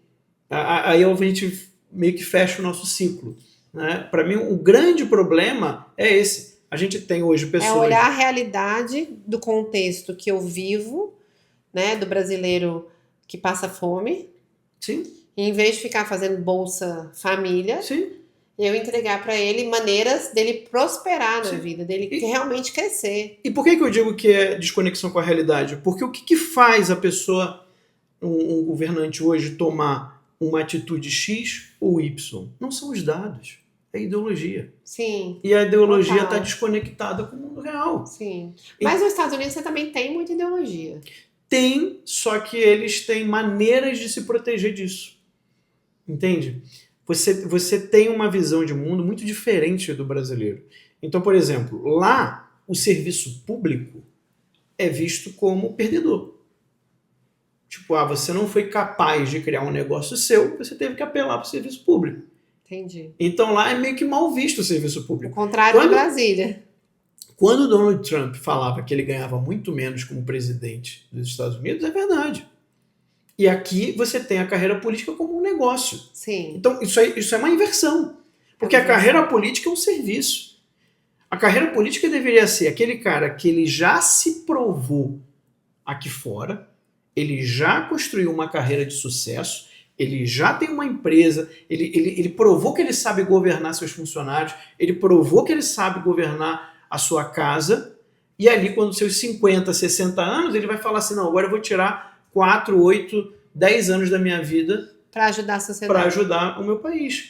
Aí a gente meio que fecha o nosso ciclo. Né? Para mim, o grande problema é esse. A gente tem hoje pessoas... É olhar a realidade do contexto que eu vivo, né, do brasileiro que passa fome. Sim. E em vez de ficar fazendo Bolsa Família... Sim. Eu entregar para ele maneiras dele prosperar na vida, dele realmente crescer. E por que eu digo que é desconexão com a realidade? Porque o que faz a pessoa, um governante hoje, tomar uma atitude X ou Y? Não são os dados, é a ideologia. Sim. E a ideologia está desconectada com o mundo real. Sim. Mas nos Estados Unidos você também tem muita ideologia. Tem, só que eles têm maneiras de se proteger disso. Entende? Você tem uma visão de mundo muito diferente do brasileiro. Então, por exemplo, lá o serviço público é visto como perdedor. Tipo, você não foi capaz de criar um negócio seu, você teve que apelar para o serviço público. Entendi. Então lá é meio que mal visto o serviço público. O contrário de Brasília. Quando o Donald Trump falava que ele ganhava muito menos como presidente dos Estados Unidos, é verdade. E aqui você tem a carreira política como um negócio. Sim. Então isso é uma inversão. Porque a carreira política é um serviço. A carreira política deveria ser aquele cara que ele já se provou aqui fora, ele já construiu uma carreira de sucesso, ele já tem uma empresa, ele provou que ele sabe governar seus funcionários, ele provou que ele sabe governar a sua casa, e ali quando seus 50, 60 anos, ele vai falar assim, não, agora eu vou tirar 4, 8, 10 anos da minha vida para ajudar a sociedade. Para ajudar o meu país.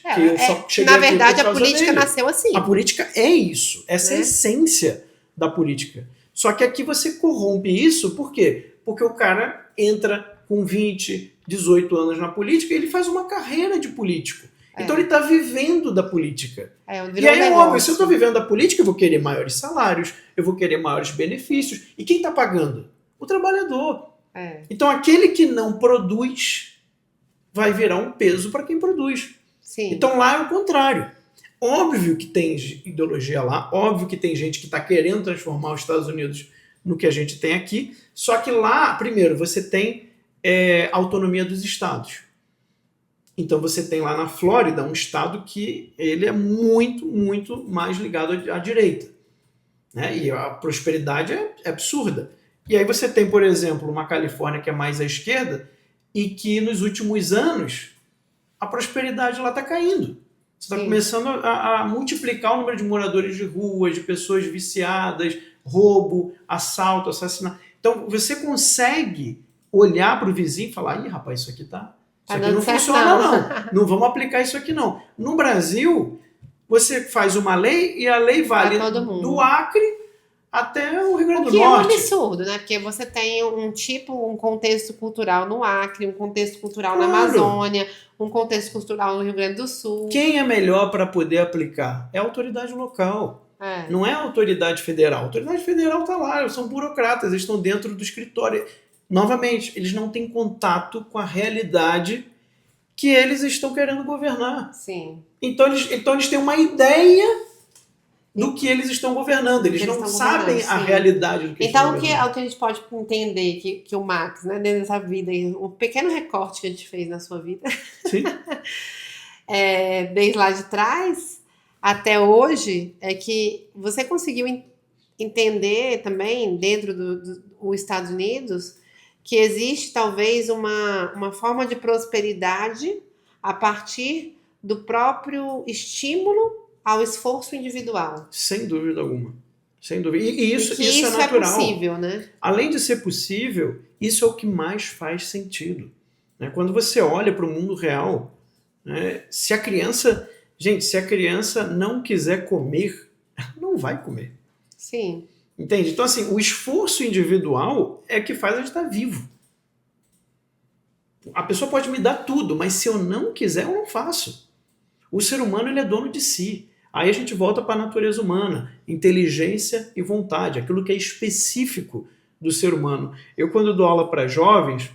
Na verdade, a política nasceu assim. A política é isso. Essa é a essência da política. Só que aqui você corrompe isso, por quê? Porque o cara entra com 20, 18 anos na política e ele faz uma carreira de político. Então ele está vivendo da política. E aí é óbvio, se eu estou vivendo da política, eu vou querer maiores salários, eu vou querer maiores benefícios. E quem está pagando? O trabalhador. Então aquele que não produz vai virar um peso para quem produz. Sim. Então lá é o contrário. Óbvio que tem ideologia lá, óbvio que tem gente que está querendo transformar os Estados Unidos no que a gente tem aqui, só que lá, primeiro, você tem autonomia dos estados. Então você tem lá na Flórida um estado que ele é muito, muito mais ligado à direita. Né? E a prosperidade é absurda. E aí você tem, por exemplo, uma Califórnia que é mais à esquerda, e que nos últimos anos a prosperidade lá está caindo. Você está começando a multiplicar o número de moradores de rua, de pessoas viciadas, roubo, assalto, assassinato. Então você consegue olhar para o vizinho e falar, ih, rapaz, isso aqui não funciona não. Não vamos aplicar isso aqui não. No Brasil, você faz uma lei e a lei vale do Acre até o Rio Grande do Norte. O que é um absurdo, né? Porque você tem um contexto cultural no Acre, um contexto cultural na Amazônia, um contexto cultural no Rio Grande do Sul. Quem é melhor para poder aplicar? É a autoridade local. Não é a autoridade federal. A autoridade federal está lá, são burocratas, eles estão dentro do escritório. Novamente, eles não têm contato com a realidade que eles estão querendo governar. Sim. Então eles têm uma ideia do que eles estão governando. Eles não sabem a realidade do que então, estão governando. Então, o que a gente pode entender que o Max, né, dentro dessa vida, um pequeno recorte que a gente fez na sua vida, Sim. Desde lá de trás até hoje, é que você conseguiu entender também, dentro dos Estados Unidos, que existe talvez uma forma de prosperidade a partir do próprio estímulo ao esforço individual. Sem dúvida alguma. Sem dúvida. E isso, E que isso é isso é natural. possível, né? Além de ser possível, isso é o que mais faz sentido. Né? Quando você olha para o mundo real, né? Se a criança. Gente, se a criança não quiser comer, ela não vai comer. Sim. Entende? Então, assim, o esforço individual é que faz a gente estar vivo. A pessoa pode me dar tudo, mas se eu não quiser, eu não faço. O ser humano ele é dono de si. Aí a gente volta para a natureza humana, inteligência e vontade, aquilo que é específico do ser humano. Eu, quando dou aula para jovens,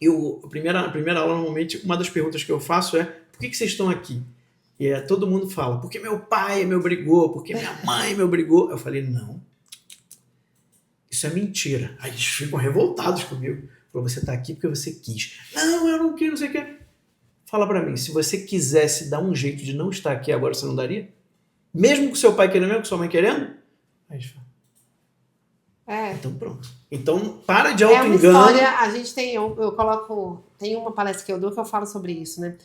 a primeira aula, normalmente, uma das perguntas que eu faço é: por que vocês estão aqui? E todo mundo fala: porque meu pai me obrigou, porque minha mãe me obrigou. Eu falei: não, isso é mentira. Aí eles ficam revoltados comigo. Falou: você está aqui porque você quis. Não, eu não quis, não sei o que. Fala pra mim, se você quisesse dar um jeito de não estar aqui agora, você não daria? Mesmo com seu pai querendo, mesmo com sua mãe querendo? Aí a gente fala, É. então pronto. Então para de É uma auto-engano. história, a gente tem, eu coloco, tem uma palestra que eu dou que eu falo sobre isso, né?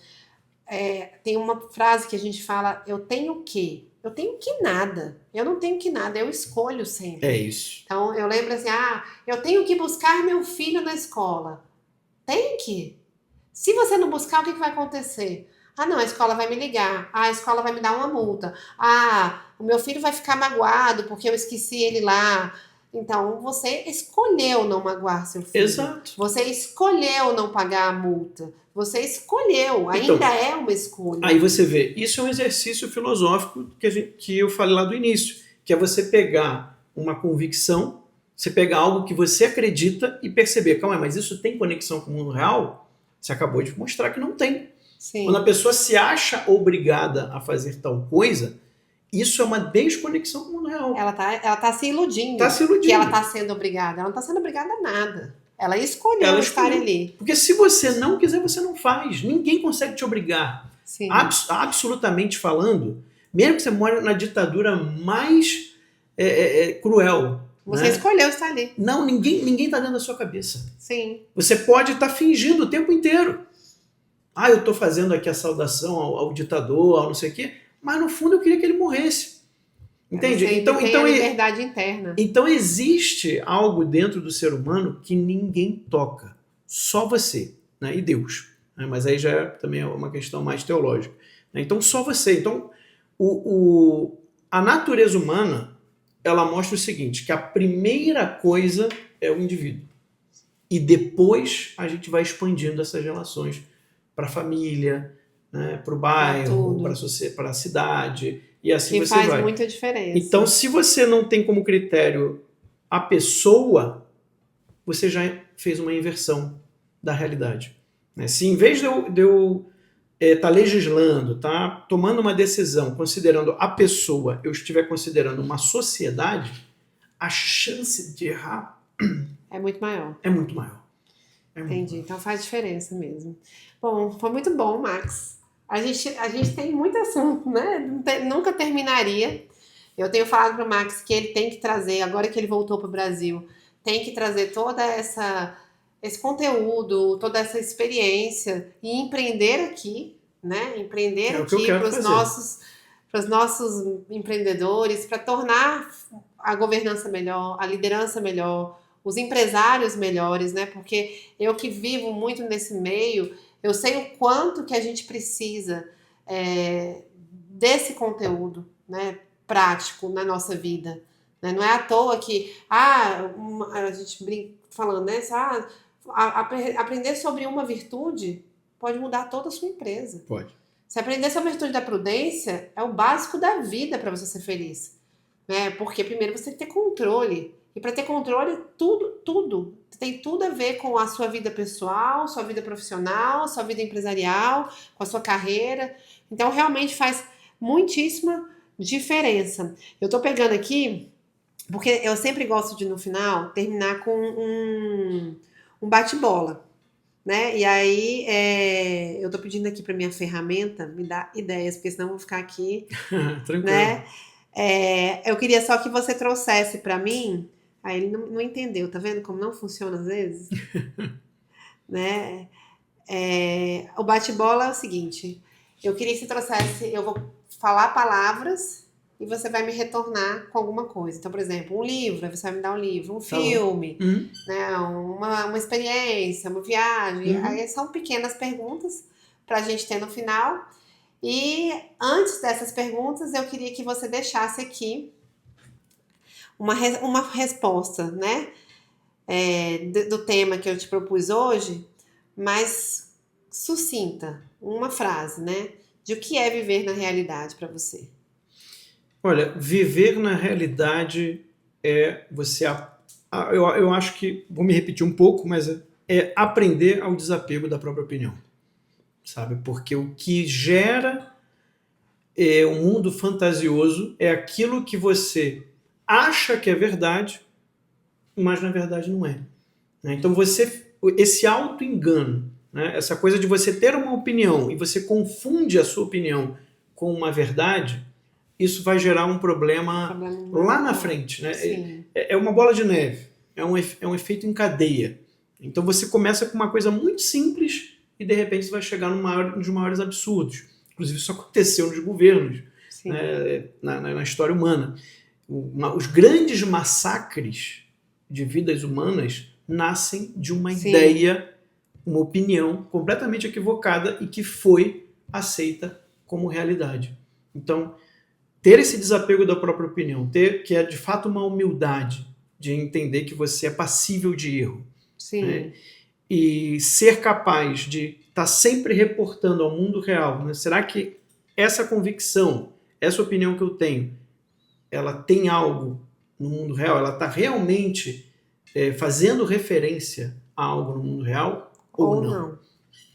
Tem uma frase que a gente fala, eu tenho que. Eu tenho que nada. Eu não tenho que nada, eu escolho sempre. É isso. Então, eu lembro assim, eu tenho que buscar meu filho na escola. Tem que. Se você não buscar, o que vai acontecer? Ah, não, a escola vai me ligar. Ah, a escola vai me dar uma multa. Ah, o meu filho vai ficar magoado porque eu esqueci ele lá. Então, você escolheu não magoar seu filho. Exato. Você escolheu não pagar a multa. Você escolheu. Ainda Então, é uma escolha. Aí você vê, isso é um exercício filosófico que eu falei lá do início, que é você pegar uma convicção, você pegar algo que você acredita e perceber, calma aí, mas isso tem conexão com o mundo real? Você acabou de mostrar que não tem. Sim. Quando a pessoa se acha obrigada a fazer tal coisa, isso é uma desconexão com o mundo real. Ela tá se iludindo. Tá se iludindo. Que ela tá sendo obrigada. Ela não tá sendo obrigada a nada. Ela escolheu estar ali. Porque se você não quiser, você não faz. Ninguém consegue te obrigar. Sim. Absolutamente falando, mesmo que você more na ditadura mais cruel. Você né? escolheu estar ali. Não, ninguém está dentro da sua cabeça. Sim. Você pode estar fingindo o tempo inteiro. Eu estou fazendo aqui a saudação ao ditador, ao não sei o quê, mas no fundo eu queria que ele morresse. Entende? Então tem a liberdade interna. Então existe algo dentro do ser humano que ninguém toca. Só você, né? E Deus. Né? Mas aí já também é uma questão mais teológica. Né? Então só você. Então a natureza humana, ela mostra o seguinte, que a primeira coisa é o indivíduo. E depois a gente vai expandindo essas relações para a família, né? Para o bairro, para a cidade. E assim que você vai. faz muita diferença. Então, se você não tem como critério a pessoa, você já fez uma inversão da realidade. Né? Se em vez de eu estar legislando, tá tomando uma decisão, considerando a pessoa, eu estiver considerando uma sociedade, a chance de errar é muito maior. É muito maior. Entendi. Então faz diferença mesmo. Bom, foi muito bom, Max. A gente tem muito assunto, né? Nunca terminaria. Eu tenho falado para o Max que ele tem que trazer, agora que ele voltou para o Brasil, tem que trazer toda esse conteúdo, toda essa experiência e empreender aqui, né? Empreender aqui para os nossos empreendedores, para tornar a governança melhor, a liderança melhor, os empresários melhores, né? Porque eu que vivo muito nesse meio, eu sei o quanto que a gente precisa desse conteúdo, né, prático na nossa vida. Né? Não é à toa que a gente brinca falando, né? Aprender sobre uma virtude pode mudar toda a sua empresa. Pode. Se aprender sobre a virtude da prudência, é o básico da vida para você ser feliz. Né? Porque primeiro você tem que ter controle. E para ter controle, tudo tem tudo a ver com a sua vida pessoal, sua vida profissional, sua vida empresarial, com a sua carreira. Então, realmente faz muitíssima diferença. Eu tô pegando aqui, porque eu sempre gosto de, no final, terminar com um bate-bola. Né? E aí, eu tô pedindo aqui para minha ferramenta me dar ideias, porque senão eu vou ficar aqui. Tranquilo. Né? Eu queria só que você trouxesse para mim. Aí ele não entendeu, tá vendo como não funciona às vezes? Né? O bate-bola é o seguinte: eu queria que você trouxesse, eu vou falar palavras e você vai me retornar com alguma coisa. Então, por exemplo, um livro, aí você vai me dar um livro, um Tá bom. filme, Uhum, né? Uma experiência, uma viagem. uhum. Aí são pequenas perguntas para a gente ter no final. E antes dessas perguntas, eu queria que você deixasse aqui uma resposta, né? Do tema que eu te propus hoje, mas sucinta, uma frase, né? De o que é viver na realidade para você. Olha, viver na realidade é você. Eu acho que, vou me repetir um pouco, mas é aprender ao desapego da própria opinião, sabe? Porque o que gera um mundo fantasioso é aquilo que você acha que é verdade, mas na verdade não é. Né? Então esse auto-engano, né? Essa coisa de você ter uma opinião e você confunde a sua opinião com uma verdade, isso vai gerar um problema Problema lá na maior. frente. Né? Sim, É uma bola de neve, é um efeito em cadeia. Então você começa com uma coisa muito simples e de repente você vai chegar nos maiores absurdos. Inclusive isso aconteceu nos governos, sim, né? Na história humana. Os grandes massacres de vidas humanas nascem de uma sim, ideia, uma opinião completamente equivocada e que foi aceita como realidade. Então, ter esse desapego da própria opinião, ter que é de fato uma humildade de entender que você é passível de erro, né? sim, E ser capaz de estar sempre reportando ao mundo real, né? Será que essa convicção, essa opinião que eu tenho, ela tem algo no mundo real? Ela está realmente fazendo referência a algo no mundo real ou ou não? não.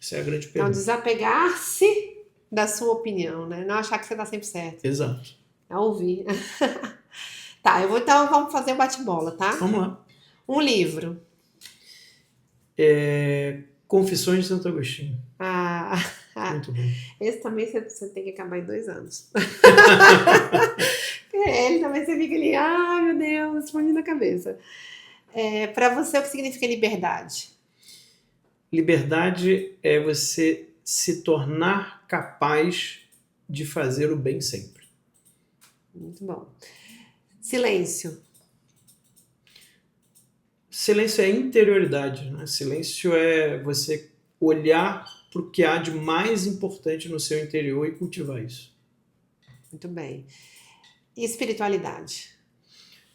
Essa é a grande Então, pergunta. desapegar-se da sua opinião, né? Não achar que você está sempre certo. Exato. É ouvir. Tá, então vamos fazer o bate-bola, tá? Vamos lá. Um livro. Confissões de Santo Agostinho. Ah, Muito bom. esse também você tem que acabar em 2 anos. Ele também você fica ali, ai meu Deus, explodindo na cabeça. Para você, o que significa liberdade? Liberdade é você se tornar capaz de fazer o bem sempre. Muito bom. Silêncio. Silêncio é interioridade, né? Silêncio é você olhar para o que há de mais importante no seu interior e cultivar isso. Muito bem. E espiritualidade.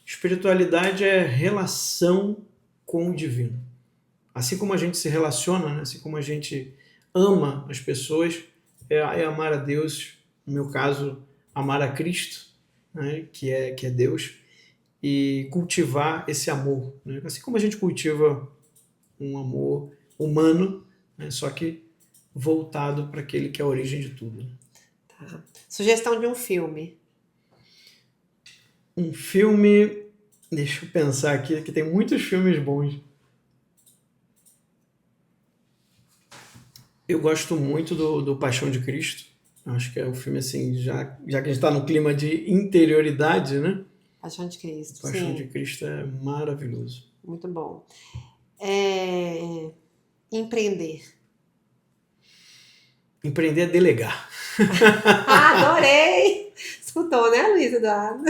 Espiritualidade é relação com o divino. Assim como a gente se relaciona, né? Assim como a gente ama as pessoas, é amar a Deus, no meu caso, amar a Cristo, né? Que é Deus, e cultivar esse amor. Né? Assim como a gente cultiva um amor humano, né? Só que voltado para aquele que é a origem de tudo. Né? Tá. Sugestão de um filme. Um filme, deixa eu pensar aqui, que tem muitos filmes bons. Eu gosto muito do Paixão de Cristo. Acho que é um filme assim, já que a gente está no clima de interioridade, né? Paixão de Cristo. Paixão de Sim, Cristo é maravilhoso. muito bom. Empreender. Empreender é delegar. Ah, adorei! Escutou, né, Luiz Eduardo?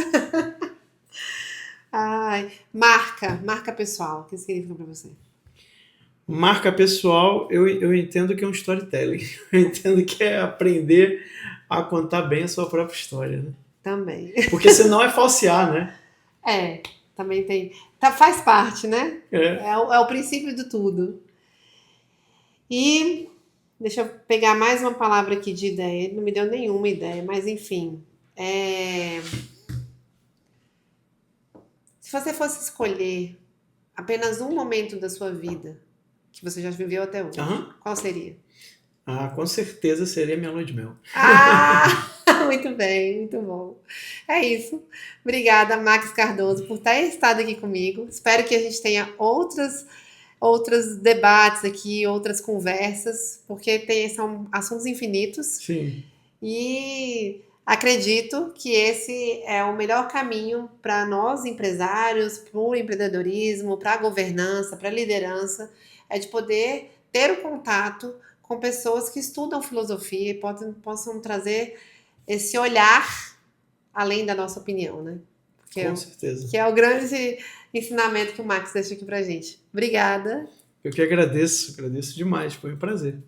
Ai, marca pessoal. O que significa para você? Marca pessoal, eu entendo que é um storytelling. Eu entendo que é aprender a contar bem a sua própria história, né? Também. Porque senão é falsear, né? É, também tem. Tá, faz parte, né? É. É o princípio de tudo. E deixa eu pegar mais uma palavra aqui de ideia. Ele não me deu nenhuma ideia, mas enfim. Se você fosse escolher apenas um momento da sua vida que você já viveu até hoje, Aham. qual seria? Ah, com certeza seria minha lua de mel. Ah, muito bem, muito bom. É isso. Obrigada, Max Cardoso, por ter estado aqui comigo. Espero que a gente tenha outros debates aqui, outras conversas, porque são assuntos infinitos Sim. e acredito que esse é o melhor caminho para nós empresários, para o empreendedorismo, para a governança, para a liderança, é de poder ter o contato com pessoas que estudam filosofia e possam trazer esse olhar além da nossa opinião, né? Com certeza. Que é o grande ensinamento que o Max deixa aqui pra gente. Obrigada. Eu que agradeço demais, foi um prazer.